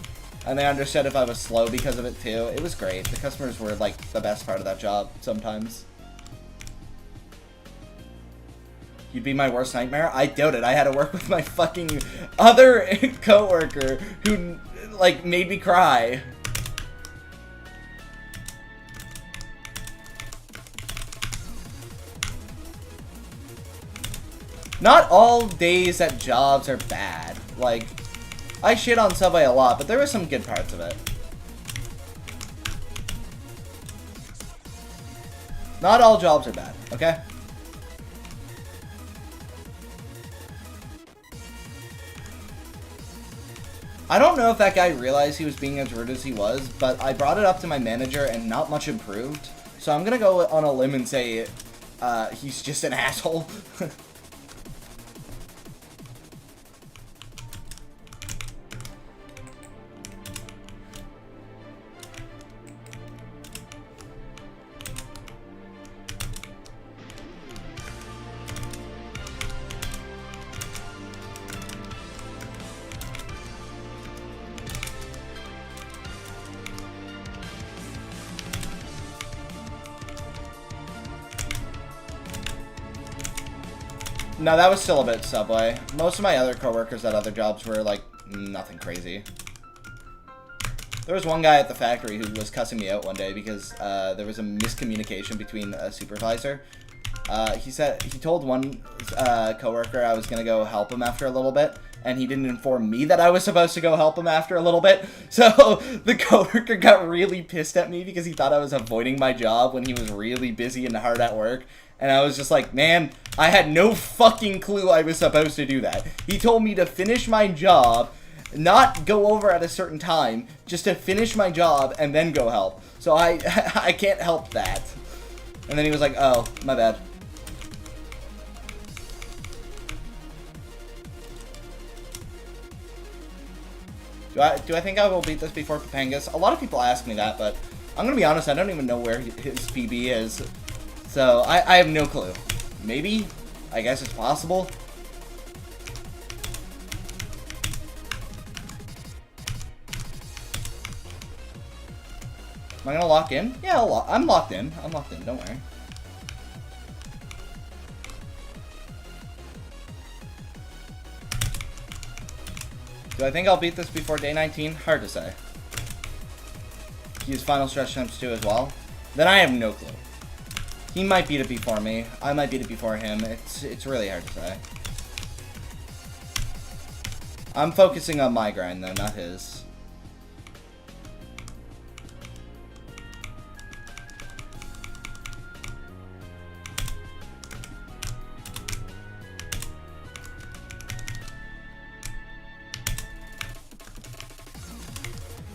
And they understood if I was slow because of it too. It was great. The customers were like the best part of that job sometimes. You'd be my worst nightmare? I doubt it. I had to work with my fucking other coworker who, like, made me cry. Not all days at jobs are bad. Like, I shit on Subway a lot, but there were some good parts of it. Not all jobs are bad, okay? I don't know if that guy realized he was being as rude as he was, but I brought it up to my manager and not much improved. So I'm gonna go on a limb and say he's just an asshole. No, that was still a bit Subway. Most of my other coworkers at other jobs were, like, nothing crazy. There was one guy at the factory who was cussing me out one day because there was a miscommunication between a supervisor. He told one coworker I was going to go help him after a little bit, and he didn't inform me that I was supposed to go help him after a little bit. So the coworker got really pissed at me because he thought I was avoiding my job when he was really busy and hard at work. And I was just like, man, I had no fucking clue I was supposed to do that. He told me to finish my job, not go over at a certain time, just to finish my job and then go help. So I can't help that. And then he was like, oh, my bad. Do I think I will beat this before Papangas? A lot of people ask me that, but I'm gonna be honest, I don't even know where his PB is. So, I have no clue. Maybe? I guess it's possible. Am I gonna lock in? Yeah, I'm locked in. I'm locked in, don't worry. Do I think I'll beat this before day 19? Hard to say. Use final stretch times 2 as well. Then I have no clue. He might beat it before me. I might beat it before him. It's really hard to say. I'm focusing on my grind though, not his.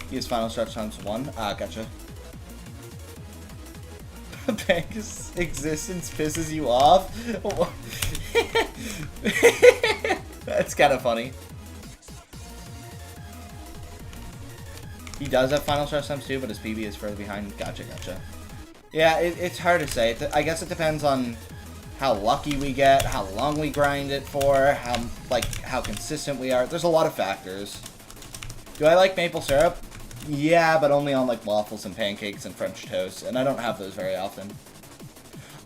Use final stretch times 1. Ah, gotcha. Bank's existence pisses you off? That's kind of funny. He does have final stretch times 2, but his PB is further behind. Gotcha, gotcha. Yeah, it's hard to say. I guess it depends on how lucky we get, how long we grind it for, how consistent we are. There's a lot of factors. Do I like maple syrup? Yeah, but only on, like, waffles and pancakes and French toast, and I don't have those very often.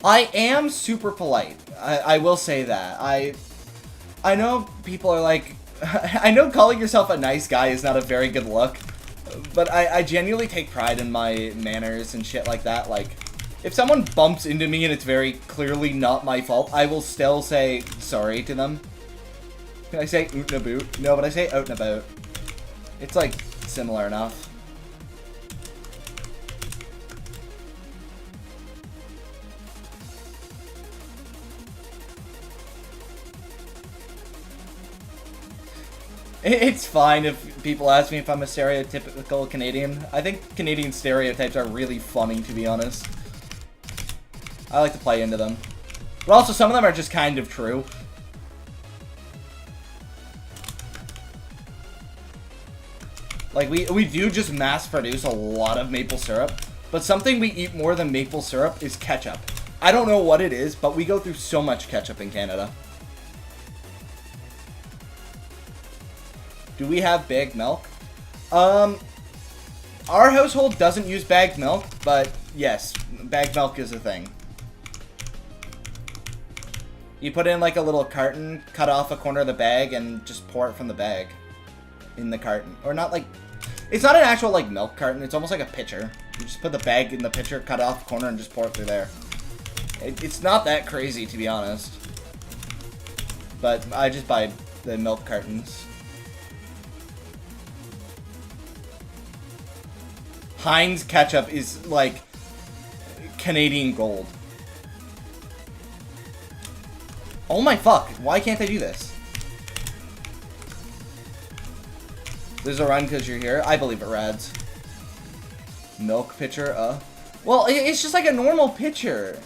I am super polite. I will say that. I know people are like... I know calling yourself a nice guy is not a very good look, but I genuinely take pride in my manners and shit like that. Like, if someone bumps into me and it's very clearly not my fault, I will still say sorry to them. Can I say oot and a boot? No, but I say out and about. It's, like, similar enough. It's fine if people ask me if I'm a stereotypical Canadian. I think Canadian stereotypes are really funny, to be honest. I like to play into them. But also, some of them are just kind of true. Like, we do just mass produce a lot of maple syrup, but something we eat more than maple syrup is ketchup. I don't know what it is, but we go through so much ketchup in Canada. Do we have bagged milk? Our household doesn't use bagged milk, but yes, bagged milk is a thing. You put in like a little carton, cut off a corner of the bag, and just pour it from the bag in the carton. Or not like... It's not an actual like milk carton, it's almost like a pitcher. You just put the bag in the pitcher, cut off the corner, and just pour it through there. It's not that crazy, to be honest. But I just buy the milk cartons. Heinz ketchup is like Canadian gold. Oh my fuck, why can't I do this? There's a run because you're here? I believe it, Rads. Milk pitcher, Well, it's just like a normal pitcher.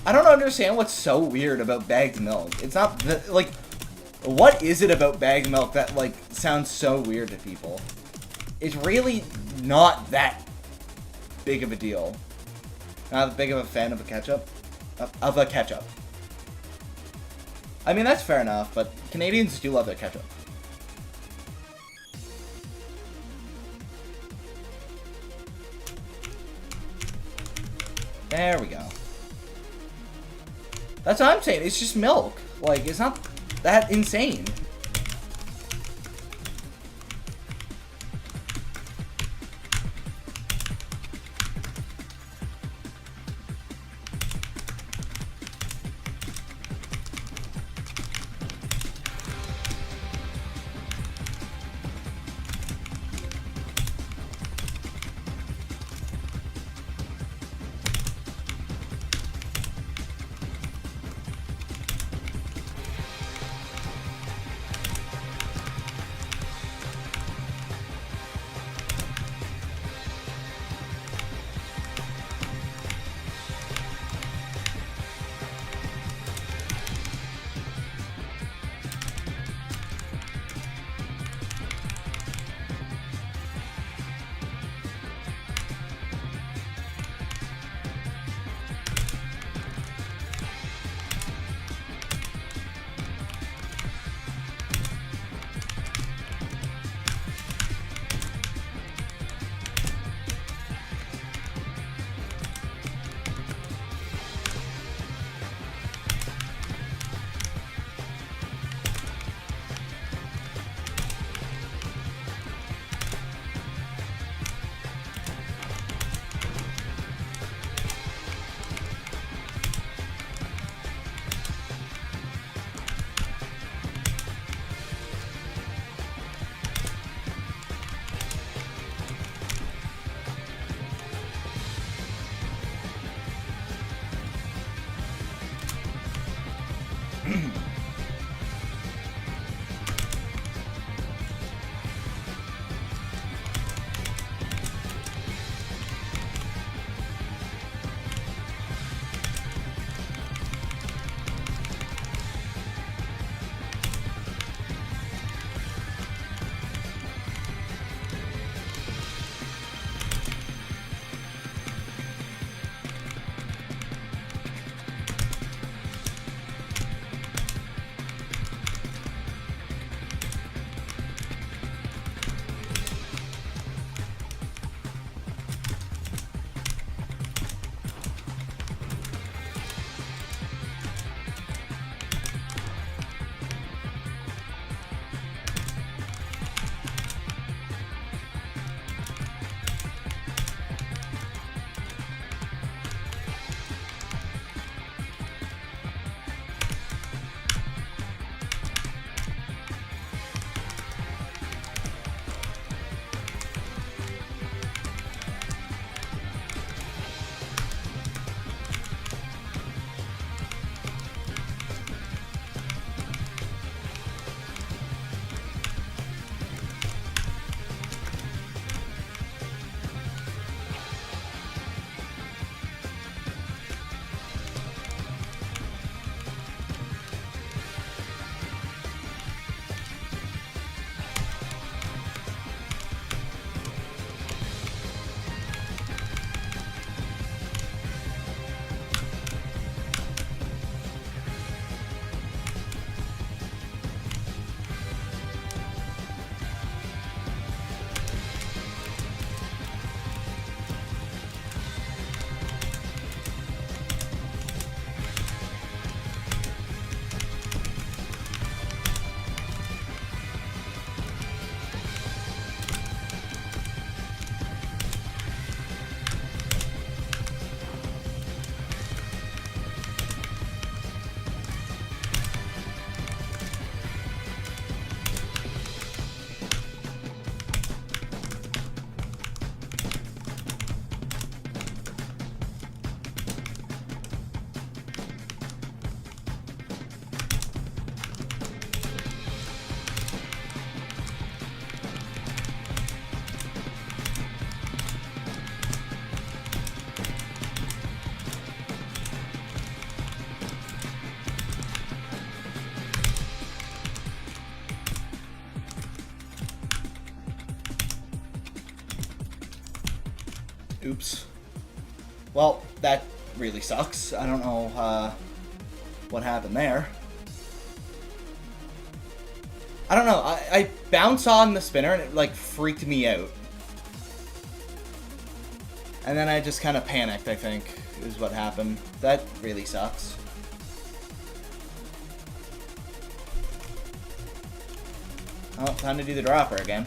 I don't understand what's so weird about bagged milk. It's not, like, what is it about bagged milk that, like, sounds so weird to people? It's really not that big of a deal. Not that big of a fan of a ketchup. Of a ketchup. I mean, that's fair enough, but Canadians do love their ketchup. There we go. That's what I'm saying. It's just milk. Like, it's not that insane. Oops. Well, that really sucks. I don't know what happened there. I don't know. I bounce on the spinner and it like freaked me out. And then I just kind of panicked, I think, is what happened. That really sucks. Oh, time to do the dropper again.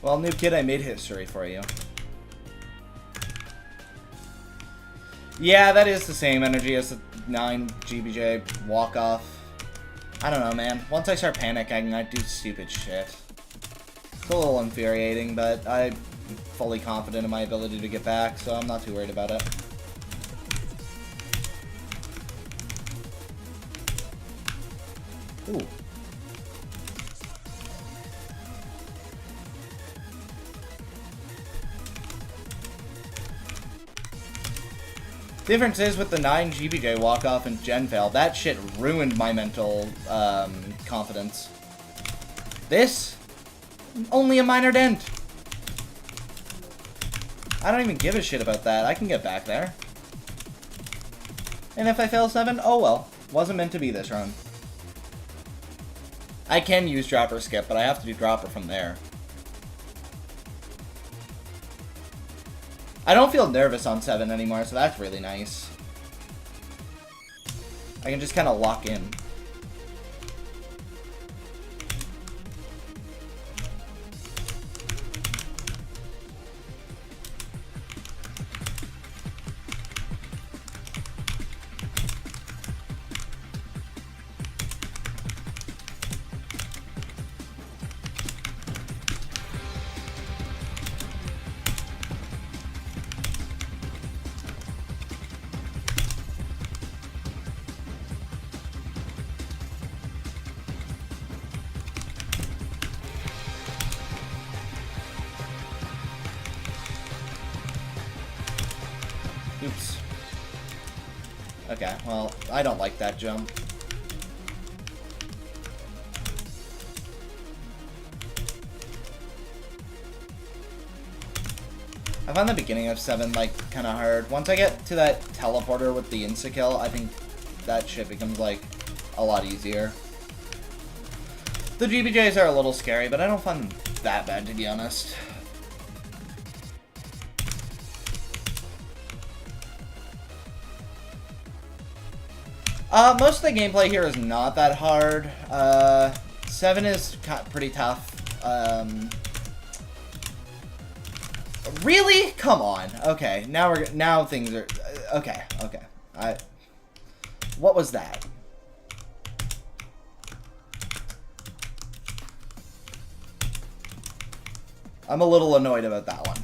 Well, Noob Kid, I made history for you. Yeah, that is the same energy as the 9 GBJ walk-off. I don't know, man. Once I start panicking, I do stupid shit. It's a little infuriating, but I'm fully confident in my ability to get back, so I'm not too worried about it. Ooh. Difference is with the 9 GBJ walk-off and Gen fail, that shit ruined my mental confidence. This? Only a minor dent. I don't even give a shit about that. I can get back there. And if I fail 7, oh well. Wasn't meant to be this run. I can use dropper skip, but I have to do dropper from there. I don't feel nervous on 7 anymore, so that's really nice. I can just kind of lock in. Oops. Okay, well, I don't like that jump. I find the beginning of 7, like, kind of hard. Once I get to that teleporter with the insta-kill, I think that shit becomes, like, a lot easier. The GBJs are a little scary, but I don't find them that bad, to be honest. Most of the gameplay here is not that hard. 7 is pretty tough. Really? Come on. Okay, now things are okay. What was that? I'm a little annoyed about that one.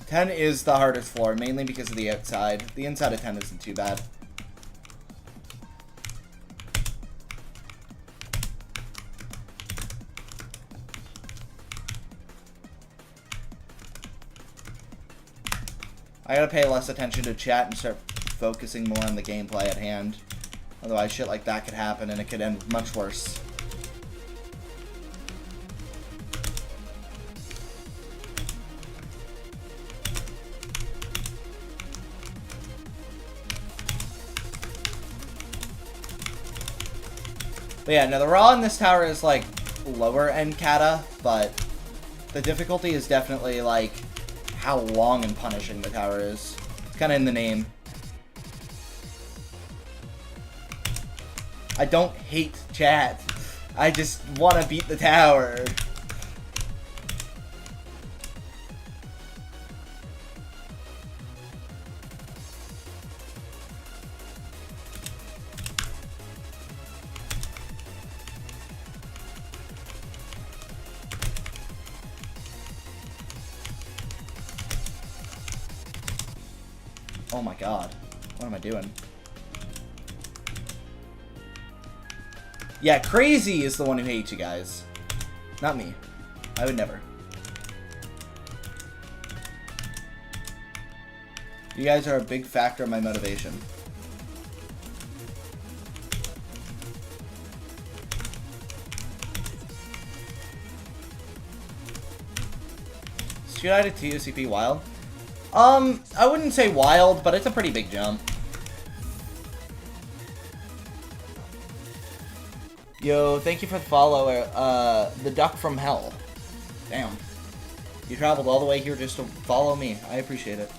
Ten is the hardest floor, mainly because of the outside. The inside of 10 isn't too bad. I gotta pay less attention to chat and start focusing more on the gameplay at hand. Otherwise, shit like that could happen and it could end much worse. But yeah, no, the raw in this tower is, like, lower end kata, but the difficulty is definitely, like, how long and punishing the tower is. It's kind of in the name. I don't hate chat. I just want to beat the tower. Oh my god. What am I doing? Yeah, Crazy is the one who hates you guys. Not me. I would never. You guys are a big factor in my motivation. Should I do ToCP wild? I wouldn't say wild, but it's a pretty big jump. Yo, thank you for the follow, the duck from hell. Damn. You traveled all the way here just to follow me. I appreciate it.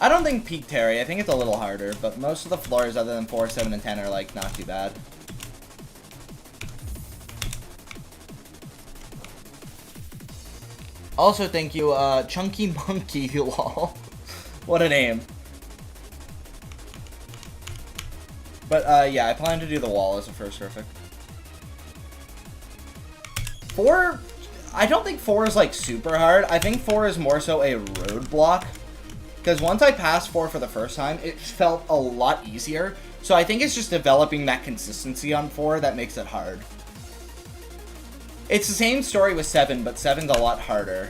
I don't think Peak Terry. I think it's a little harder, but most of the floors other than 4, 7, and 10 are, like, not too bad. Also, thank you, Chunky Monkey, lol. What a name. But, yeah, I plan to do the wall as a first perfect. 4, I don't think 4 is, like, super hard. I think 4 is more so a roadblock. Because once I passed 4 for the first time, it felt a lot easier. So I think it's just developing that consistency on 4 that makes it hard. It's the same story with 7, but 7's a lot harder.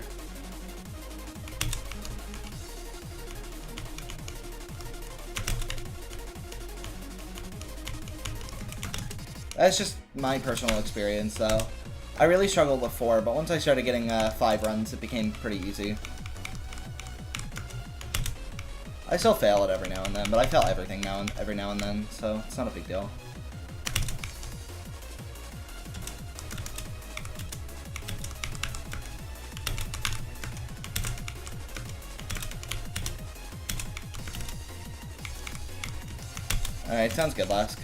That's just my personal experience, though. I really struggled with 4, but once I started getting 5 runs, it became pretty easy. I still fail it every now and then, but I fail everything every now and then, so it's not a big deal. Alright, sounds good, Lask.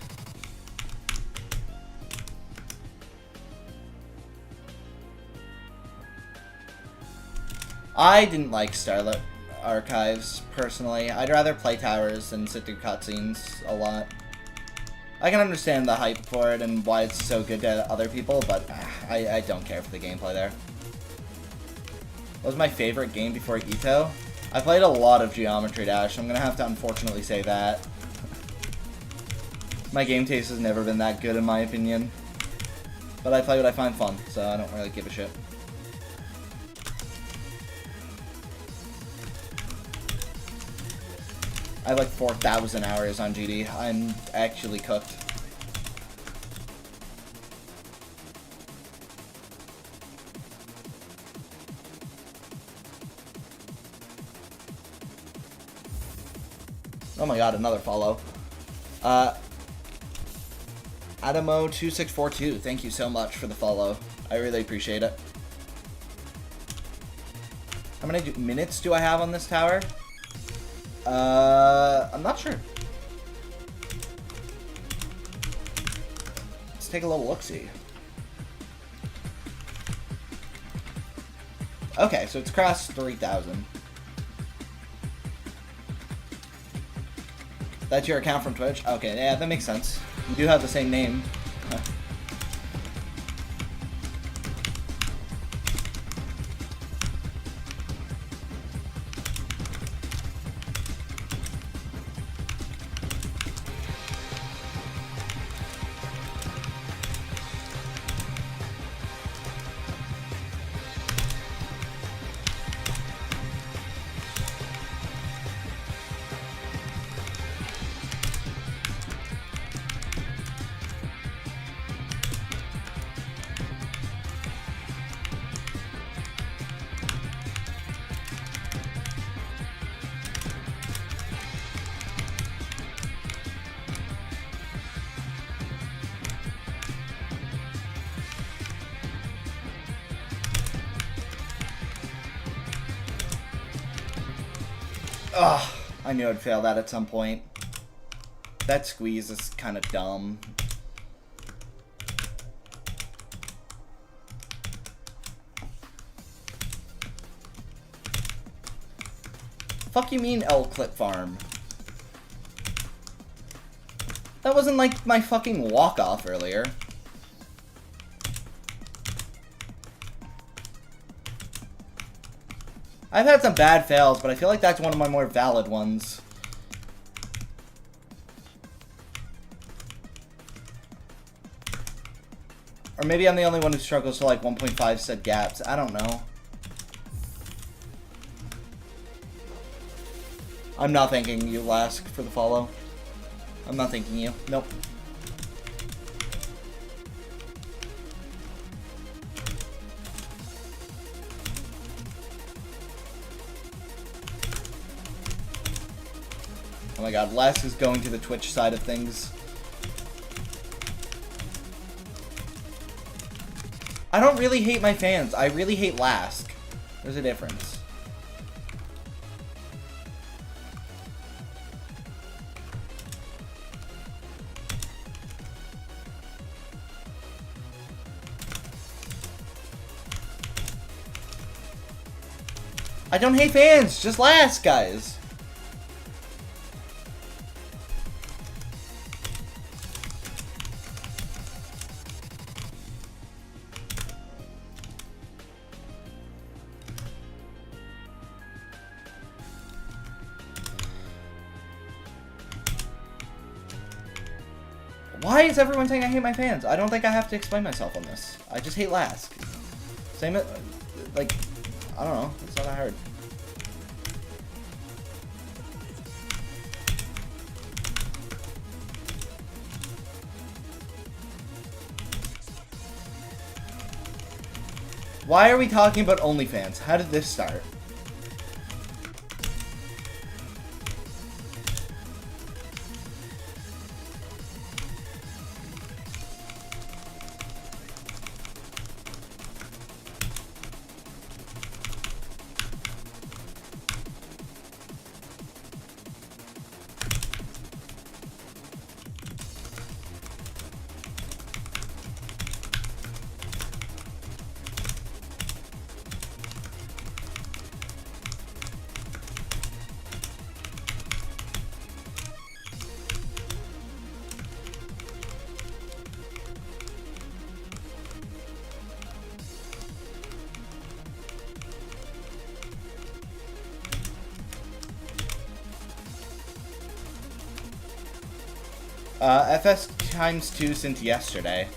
I didn't like Starlit Archives, personally. I'd rather play towers than sit through cutscenes a lot. I can understand the hype for it and why it's so good to other people, but I don't care for the gameplay there. What was my favorite game before EToH? I played a lot of Geometry Dash, so I'm gonna have to unfortunately say that. My game taste has never been that good in my opinion. But I play what I find fun, so I don't really give a shit. I have like 4,000 hours on GD. I'm actually cooked. Oh my god, another follow. Adamo2642, thank you so much for the follow. I really appreciate it. How many minutes do I have on this tower? I'm not sure. Let's take a little look-see. Okay, so it's crossed 3,000. That's your account from Twitch? Okay, yeah, that makes sense. You do have the same name. Ugh, I knew I'd fail that at some point. That squeeze is kind of dumb. Fuck you mean L-Clip Farm? That wasn't like my fucking walk-off earlier. I've had some bad fails, but I feel like that's one of my more valid ones. Or maybe I'm the only one who struggles to like 1.5 set gaps. I don't know. I'm not thanking you, Lask, for the follow. I'm not thanking you. Nope. Oh my god, Lask is going to the Twitch side of things. I don't really hate my fans. I really hate Lask. There's a difference. I don't hate fans, just Lask, guys. Why is everyone saying I hate my fans? I don't think I have to explain myself on this. I just hate Lask. Same, like, I don't know. It's not that hard. Why are we talking about OnlyFans? How did this start? FS ×2 since yesterday.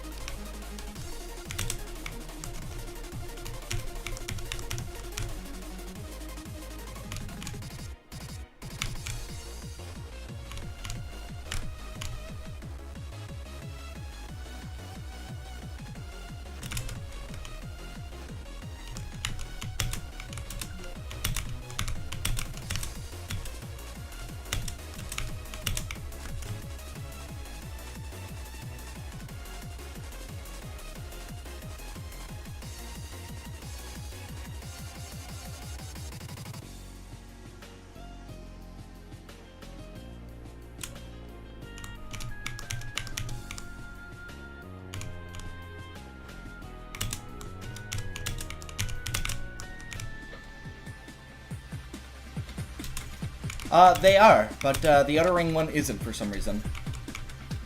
They are, but the Outer Ring one isn't for some reason.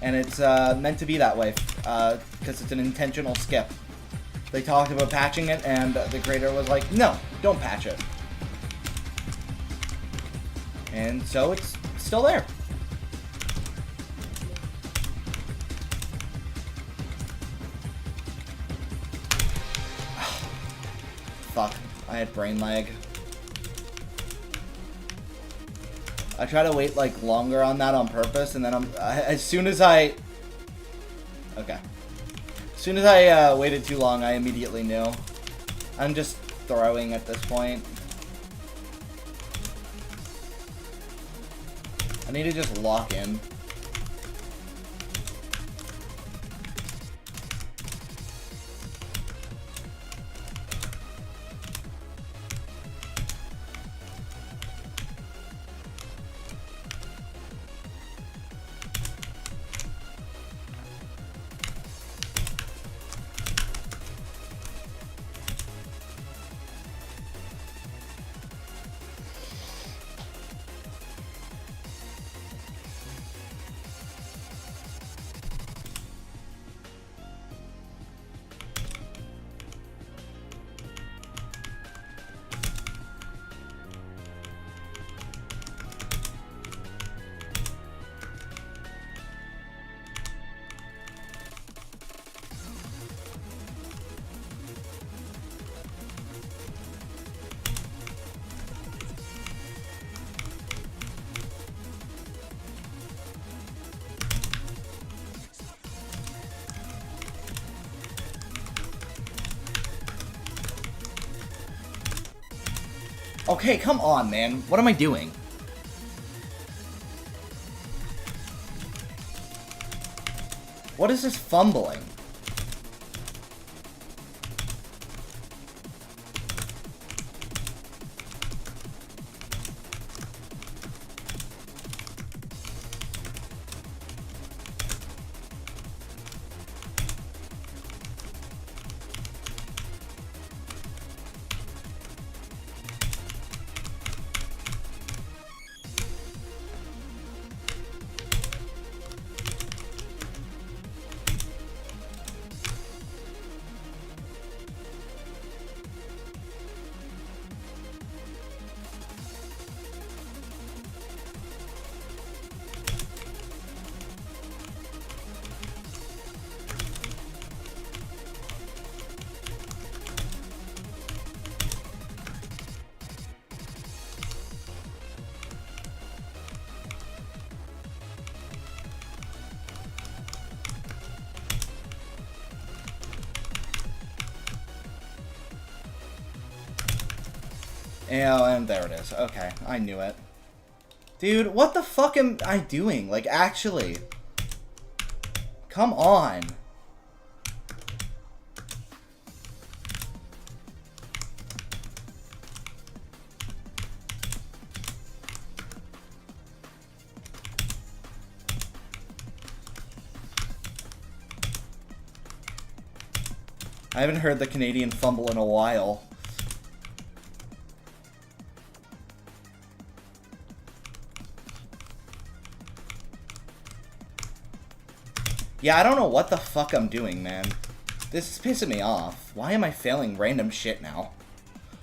And it's meant to be that way, because it's an intentional skip. They talked about patching it, and the creator was like, no, don't patch it. And so it's still there. Fuck, I had brain lag. I try to wait, like, longer on that on purpose, and then as soon as I waited too long, I immediately knew. I'm just throwing at this point. I need to just lock in. Okay, come on, man. What am I doing? What is this fumbling? Oh, and there it is. Okay, I knew it. Dude, what the fuck am I doing? Like, actually. Come on. I haven't heard the Canadian fumble in a while. Yeah, I don't know what the fuck I'm doing, man. This is pissing me off. Why am I failing random shit now?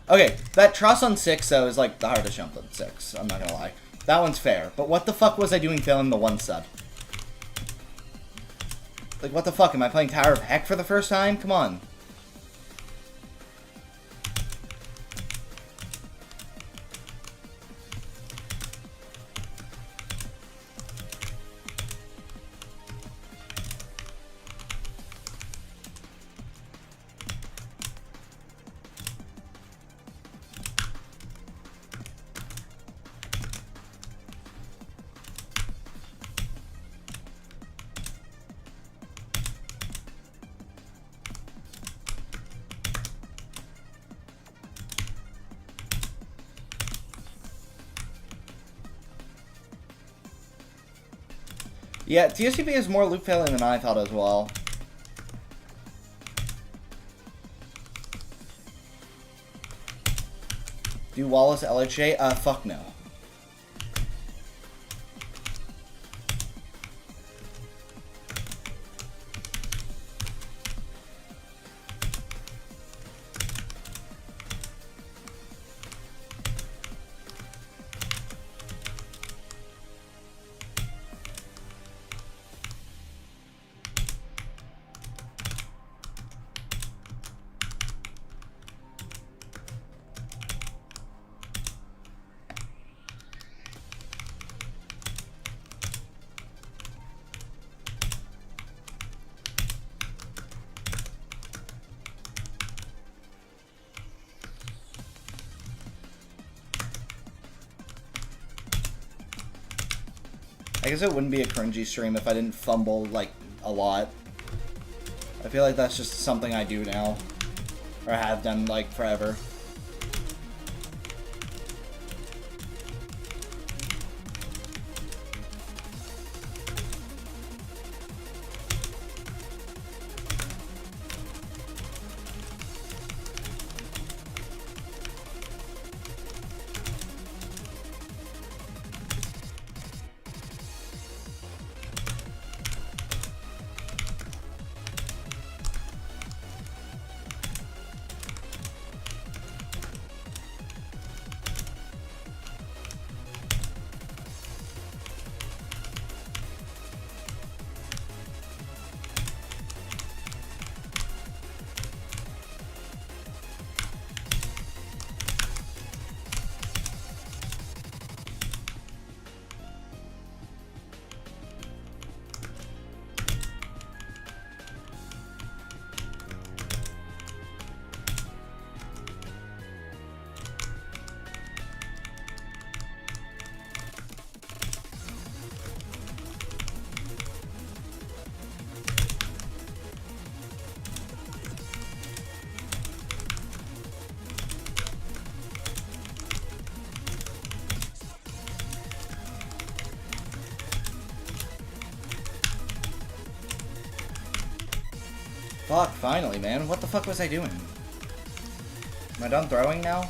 Okay, that truss on 6, though, is like the hardest jump on 6. I'm not gonna lie. That one's fair. But what the fuck was I doing failing the 1 stud? Like, what the fuck? Am I playing Tower of Heck for the first time? Come on. Yeah, ToCP is more loop failing than I thought as well. Do Wallace LHJ? Fuck no. I guess it wouldn't be a cringy stream if I didn't fumble, like, a lot. I feel like that's just something I do now. Or have done, like, forever. Fuck, finally, man. What the fuck was I doing? Am I done throwing now?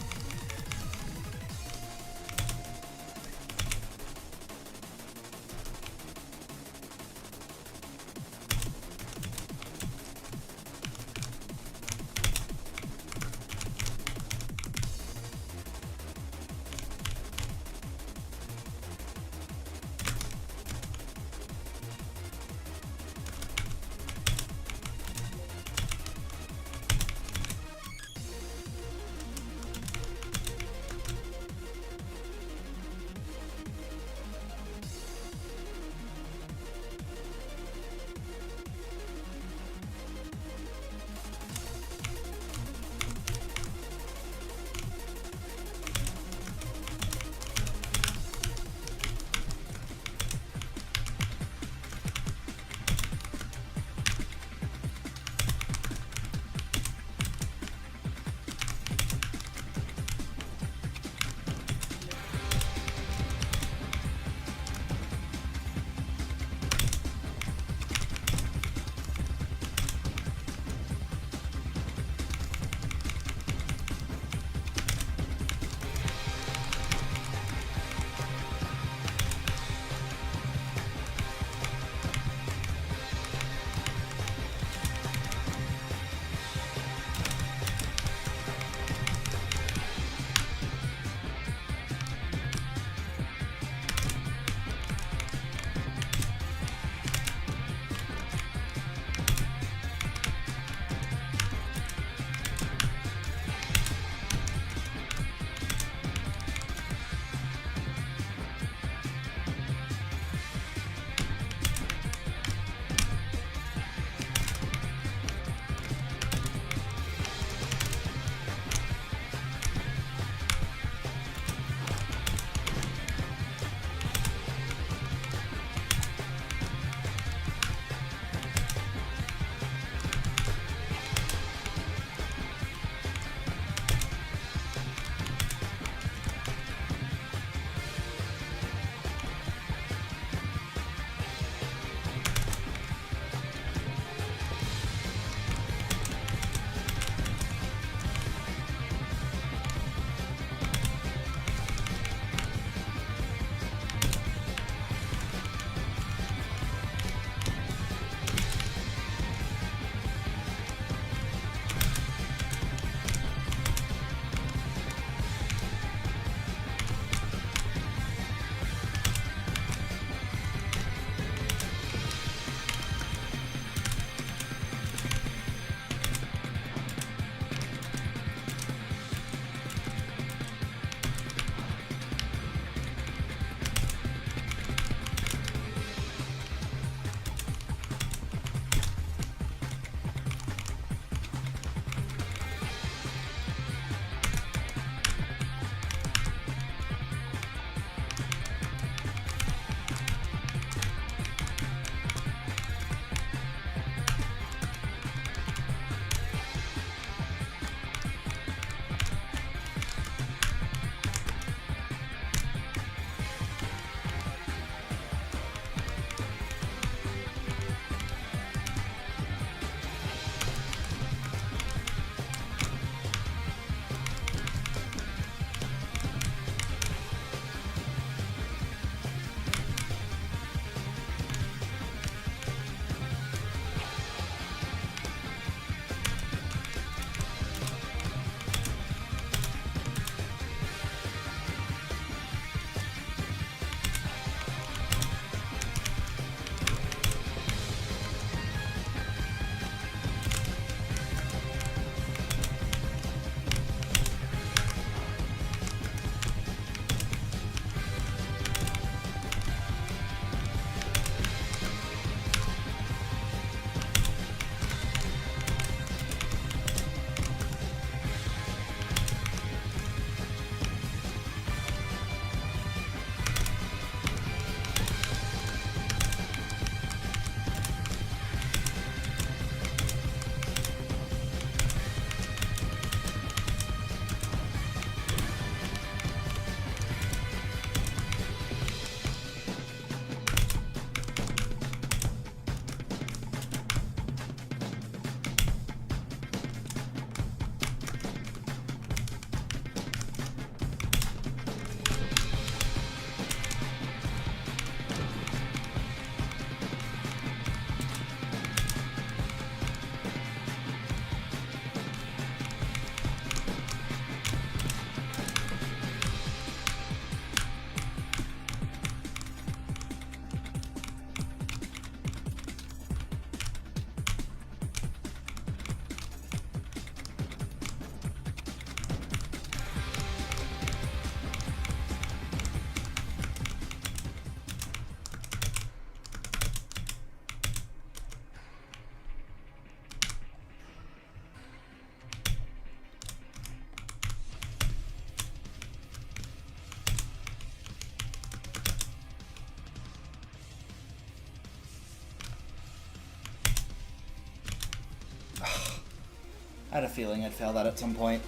I had a feeling I'd fail that at some point.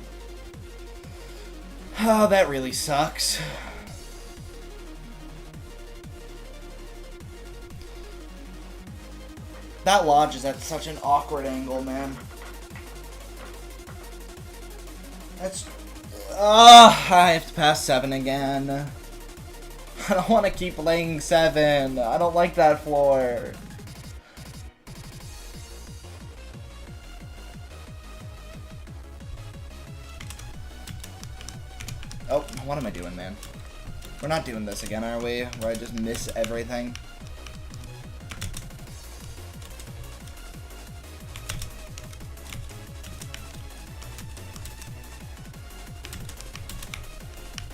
Oh, that really sucks. That lodge is at such an awkward angle, man. That's... I have to pass 7 again. I don't want to keep laying 7. I don't like that floor. Oh, what am I doing, man? We're not doing this again, are we? Where I just miss everything?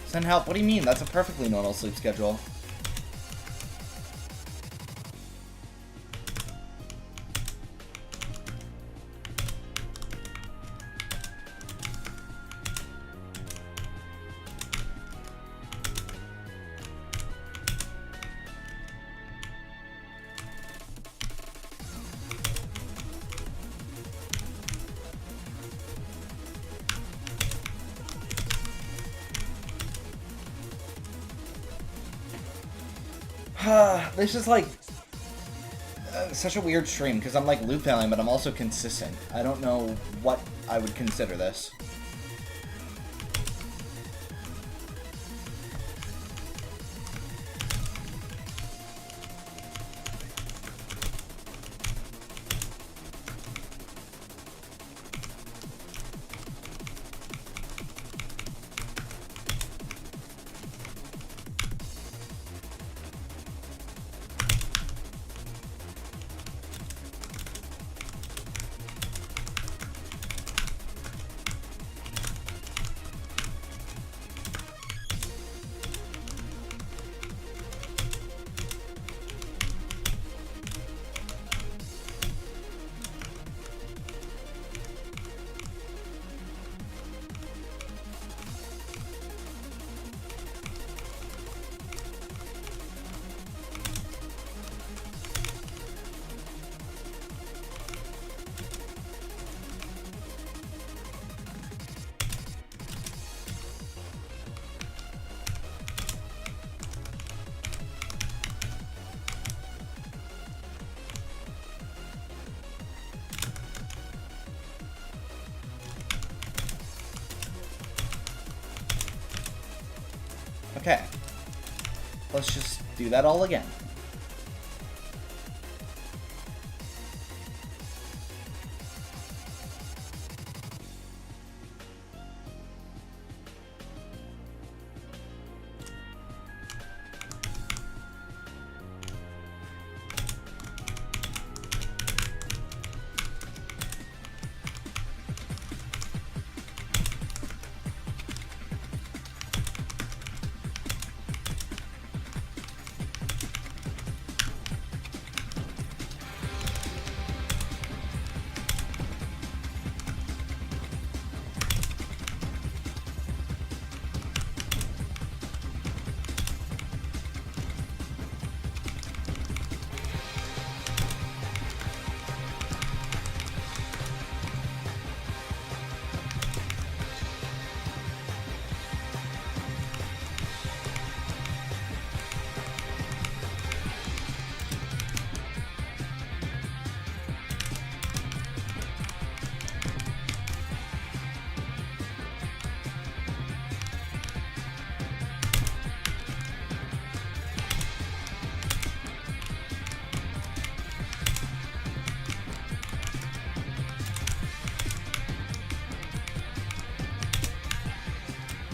Send help? What do you mean? That's a perfectly normal sleep schedule. This is like such a weird stream because I'm like loop failing, but I'm also consistent. I don't know what I would consider this. Okay. Let's just do that all again.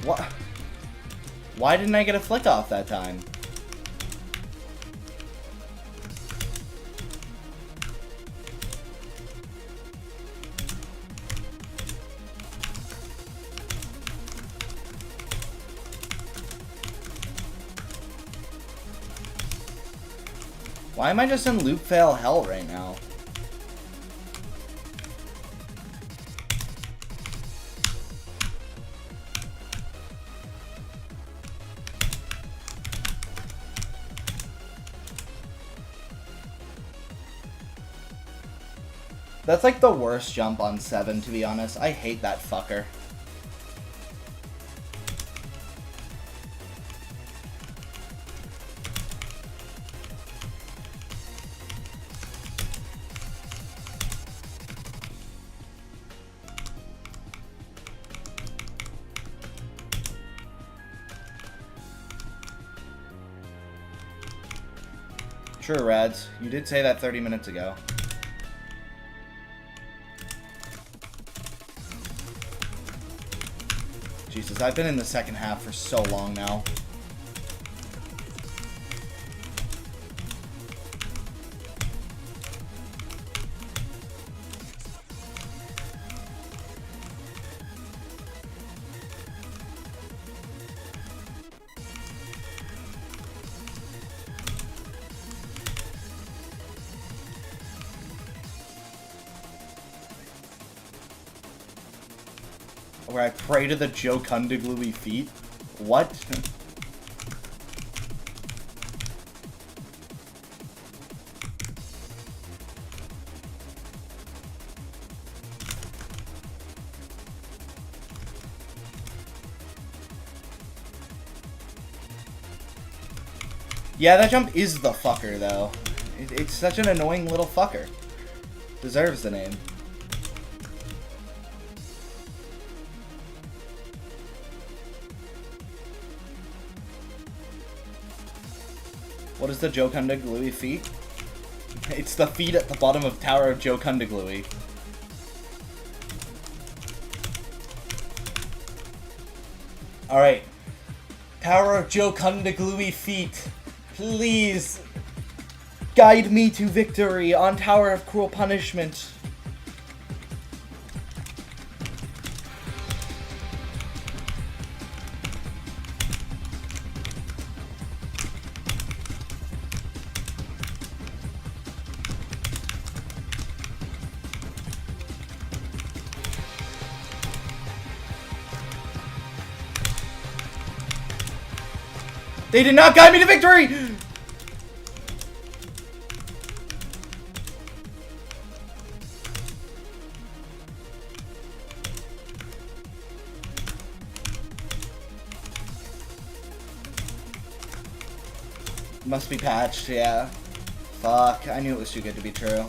What? Why didn't I get a flick off that time? Why am I just in loop fail hell right now? That's like the worst jump on 7, to be honest. I hate that fucker. Sure, Rads. You did say that 30 minutes ago. Jesus, I've been in the second half for so long now. Where I pray to the Jokundagluey feet? What? Yeah, that jump is the fucker, though. It's such an annoying little fucker. Deserves the name. What is the Jokundagluey feat? It's the feat at the bottom of Tower of Jokundagluey. Alright. Tower of Jokundagluey feat. Please guide me to victory on Tower of Cruel Punishment. They did not guide me to victory! Must be patched, yeah. Fuck, I knew it was too good to be true.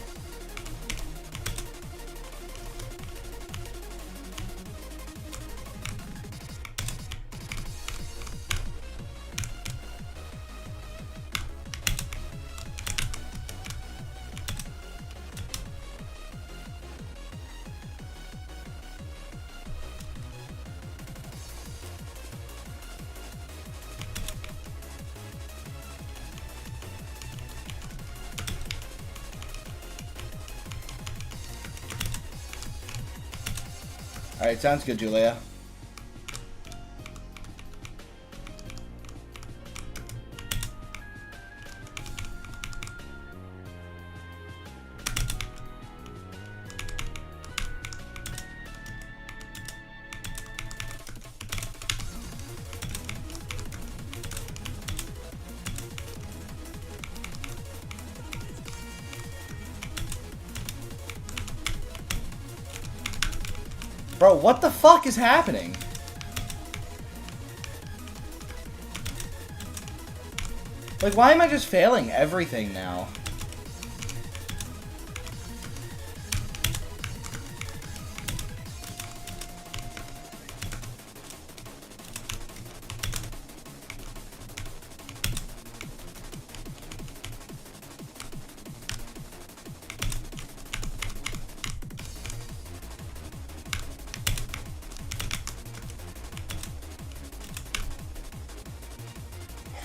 Alright, sounds good, Julia. Bro, what the fuck is happening? Like, why am I just failing everything now?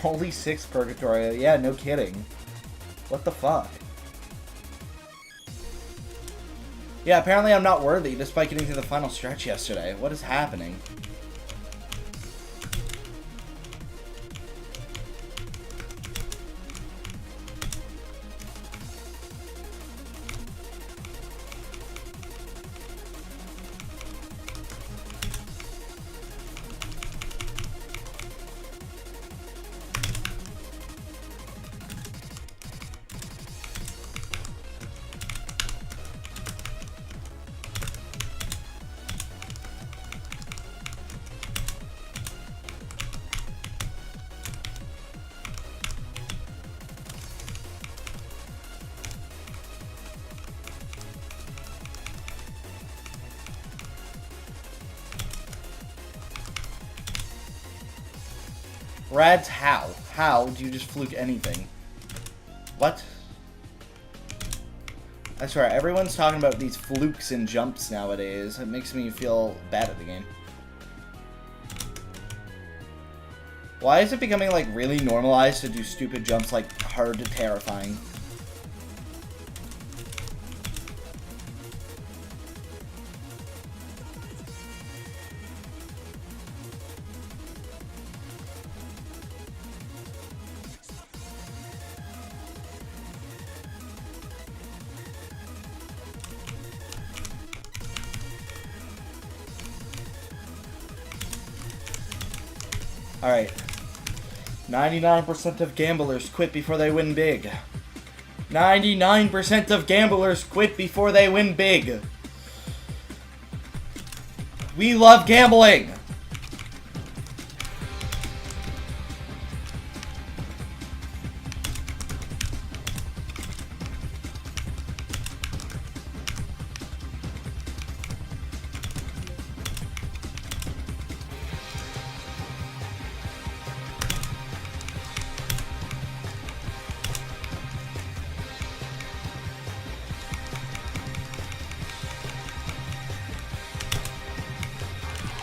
Holy 6 Purgatory. Yeah, no kidding. What the fuck? Yeah, apparently I'm not worthy despite getting through the final stretch yesterday. What is happening? Rads, how? How do you just fluke anything? What? I swear, everyone's talking about these flukes and jumps nowadays. It makes me feel bad at the game. Why is it becoming, like, really normalized to do stupid jumps, like, hard to terrifying? Alright. 99% of gamblers quit before they win big. 99% of gamblers quit before they win big. We love gambling!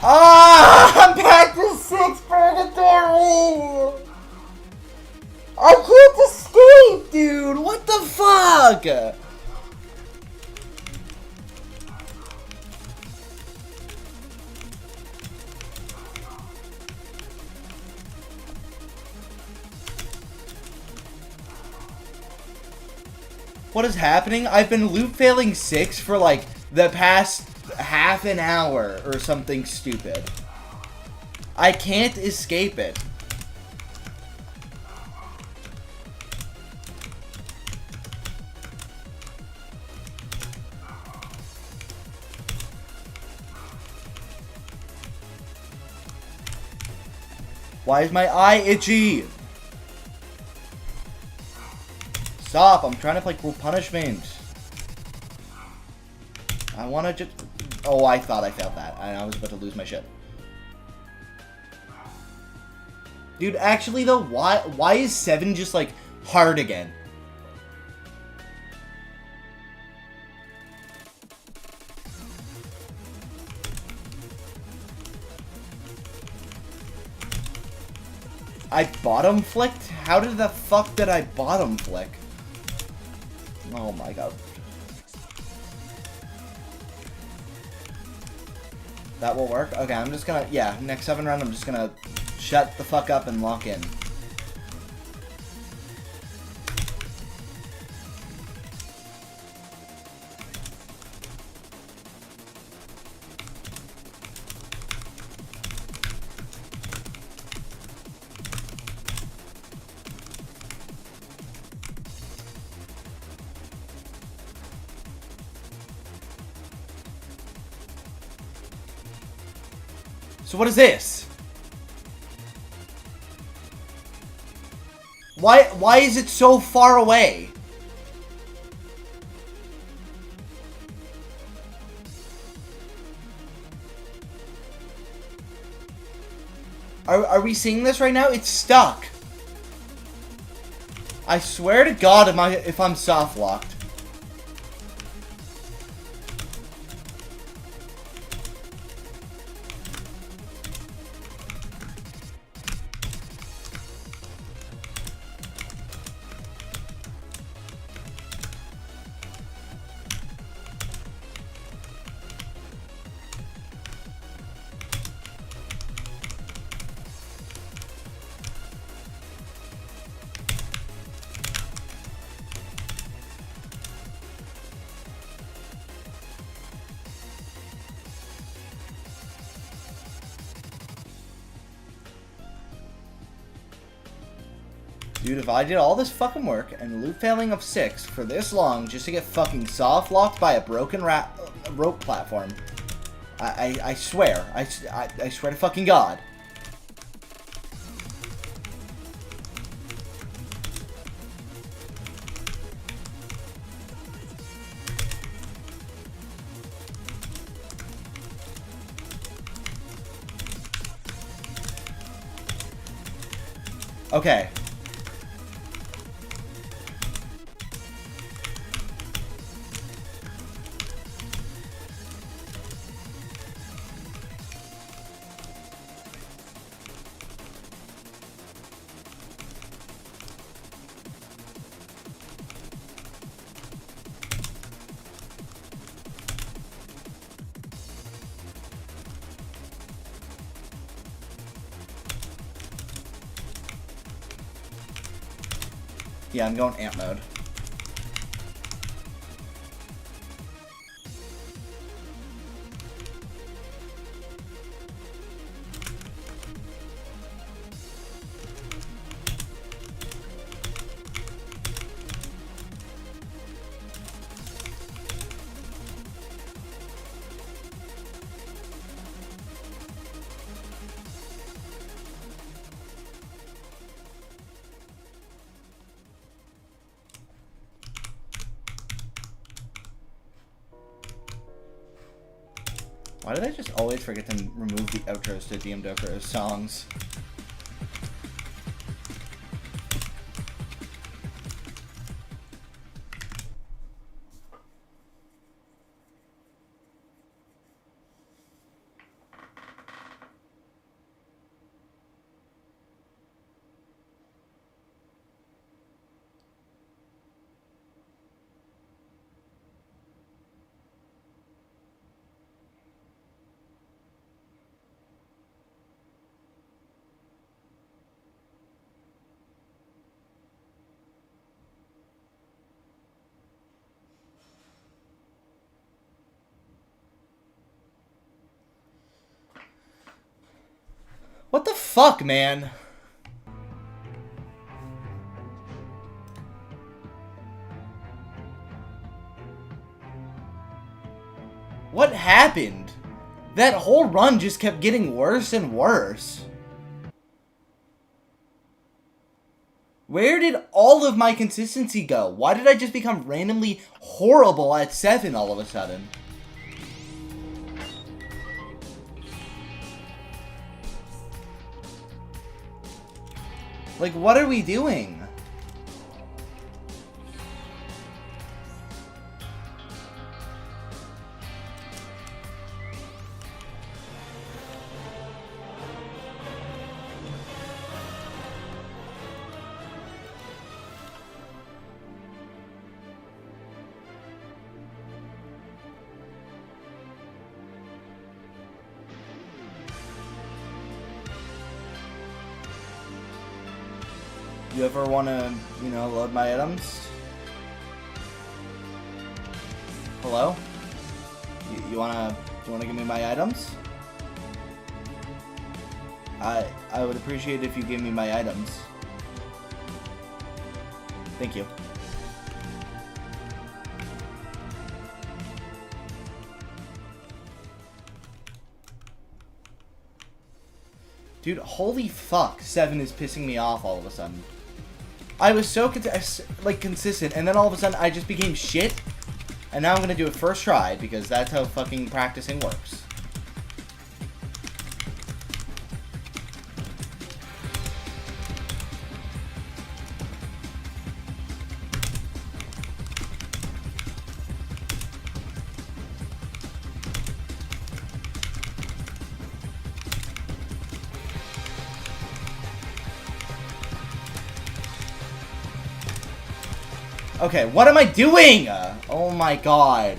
Ah! I'm back to 6 purgatory! I can't escape, dude! What the fuck? What is happening? I've been loop failing 6 for like the past half an hour or something stupid. I can't escape it. Why is my eye itchy? Stop, I'm trying to play Cruel Punishment. I wanna just... Oh, I thought I failed that. I was about to lose my shit. Dude, actually though, why is 7 just like hard again? I bottom flicked? How did the fuck did I bottom flick? Oh my god. That will work? Okay, I'm just gonna... Yeah, next 7 round, I'm just gonna shut the fuck up and lock in. So what is this? Why is it so far away? Are we seeing this right now? It's stuck. I swear to God, if I'm soft locked. Dude, if I did all this fucking work and loop failing of 6 for this long just to get fucking soft locked by a broken rope platform, I swear, I swear to fucking God. Okay. Yeah, I'm going amp mode. Why did I just always forget to remove the outros to DM Dokoro's songs? What the fuck, man? What happened? That whole run just kept getting worse and worse. Where did all of my consistency go? Why did I just become randomly horrible at 7 all of a sudden? Like, what are we doing? You ever want to, you know, load my items? Hello? You wanna give me my items? I would appreciate it if you gave me my items. Thank you. Dude, holy fuck, 7 is pissing me off all of a sudden. I was so consistent, and then all of a sudden I just became shit. And now I'm gonna do it first try, because that's how fucking practicing works. Okay, what am I doing? Oh my god.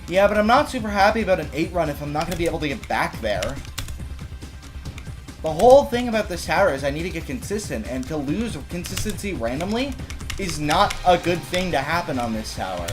Yeah, but I'm not super happy about an 8 run if I'm not going to be able to get back there. The whole thing about this tower is I need to get consistent, and to lose consistency randomly is not a good thing to happen on this tower.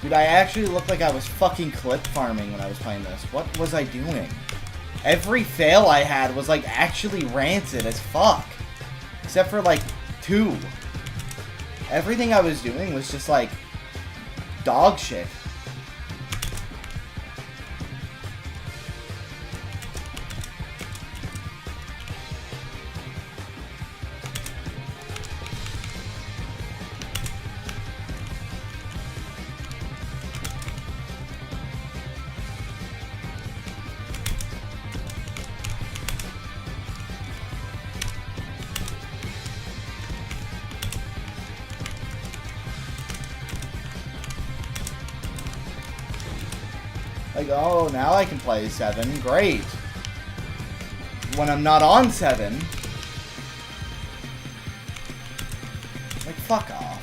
Dude, I actually looked like I was fucking clip farming when I was playing this. What was I doing? Every fail I had was, like, actually rancid as fuck. Except for, like, 2. Everything I was doing was just, like, dog shit. Like, oh, now I can play 7. Great. When I'm not on 7. Like, fuck off.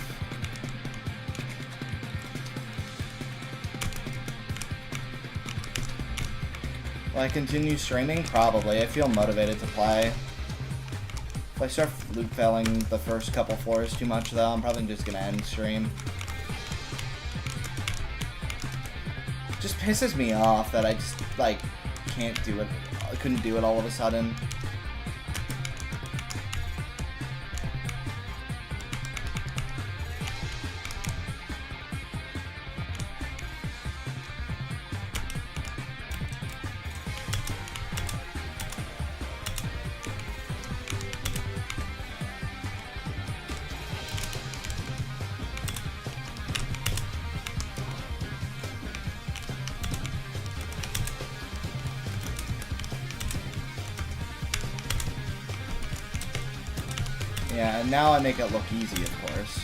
Will I continue streaming? Probably. I feel motivated to play. If I start loop failing the first couple floors too much, though, I'm probably just gonna end stream. Just pisses me off that I just, like, can't do it. I couldn't do it all of a sudden. Yeah, and now I make it look easy, of course.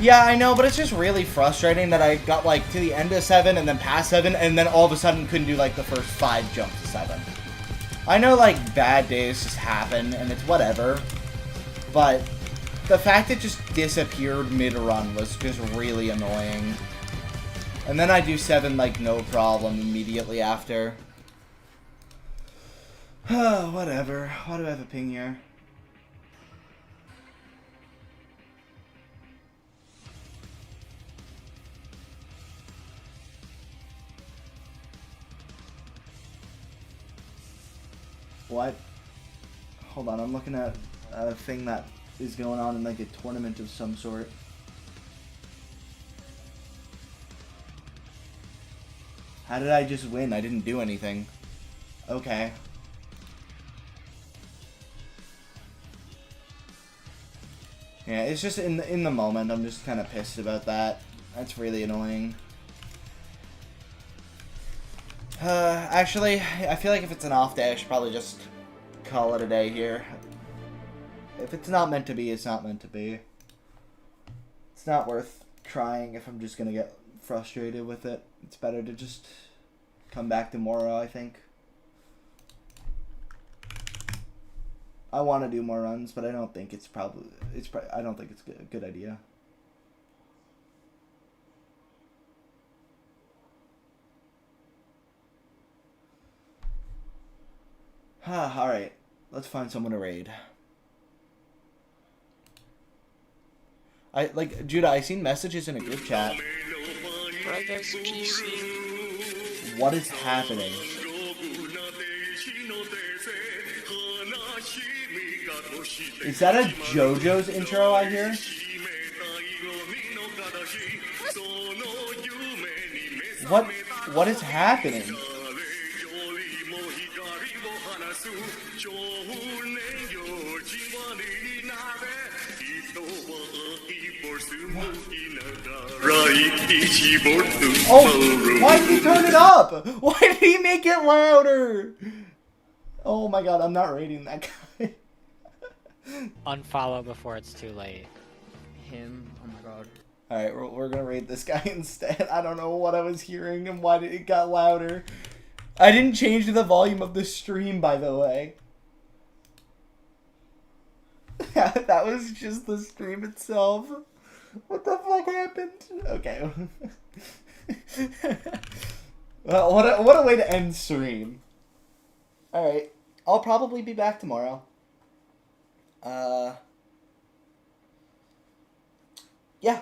Yeah, I know, but it's just really frustrating that I got, like, to the end of 7 and then past 7, and then all of a sudden couldn't do, like, the first 5 jumps to 7. I know, like, bad days just happen, and it's whatever, but the fact it just disappeared mid-run was just really annoying. And then I do 7, like, no problem immediately after. Whatever. Why do I have a ping here? What? Hold on, I'm looking at a thing that is going on in, like, a tournament of some sort. How did I just win? I didn't do anything. Okay. Yeah, it's just in the moment, I'm just kind of pissed about that. That's really annoying. Actually, I feel like if it's an off day, I should probably just call it a day here. If it's not meant to be, it's not meant to be. It's not worth trying if I'm just gonna get frustrated with it. It's better to just come back tomorrow, I think. I want to do more runs, but I don't think it's I don't think it's a good idea. Alright. Let's find someone to raid. Judah, I seen messages in a group chat. What is happening? Is that a JoJo's intro I hear? What is happening? Oh, why did he turn it up? Why did he make it louder? Oh my god, I'm not rating that guy. Unfollow before it's too late. Him? Oh my god. Alright, we're gonna raid this guy instead. I don't know what I was hearing and why it got louder. I didn't change the volume of the stream, by the way. That was just the stream itself. What the fuck happened? Okay. Well, what a way to end stream. Alright. I'll probably be back tomorrow. Yeah.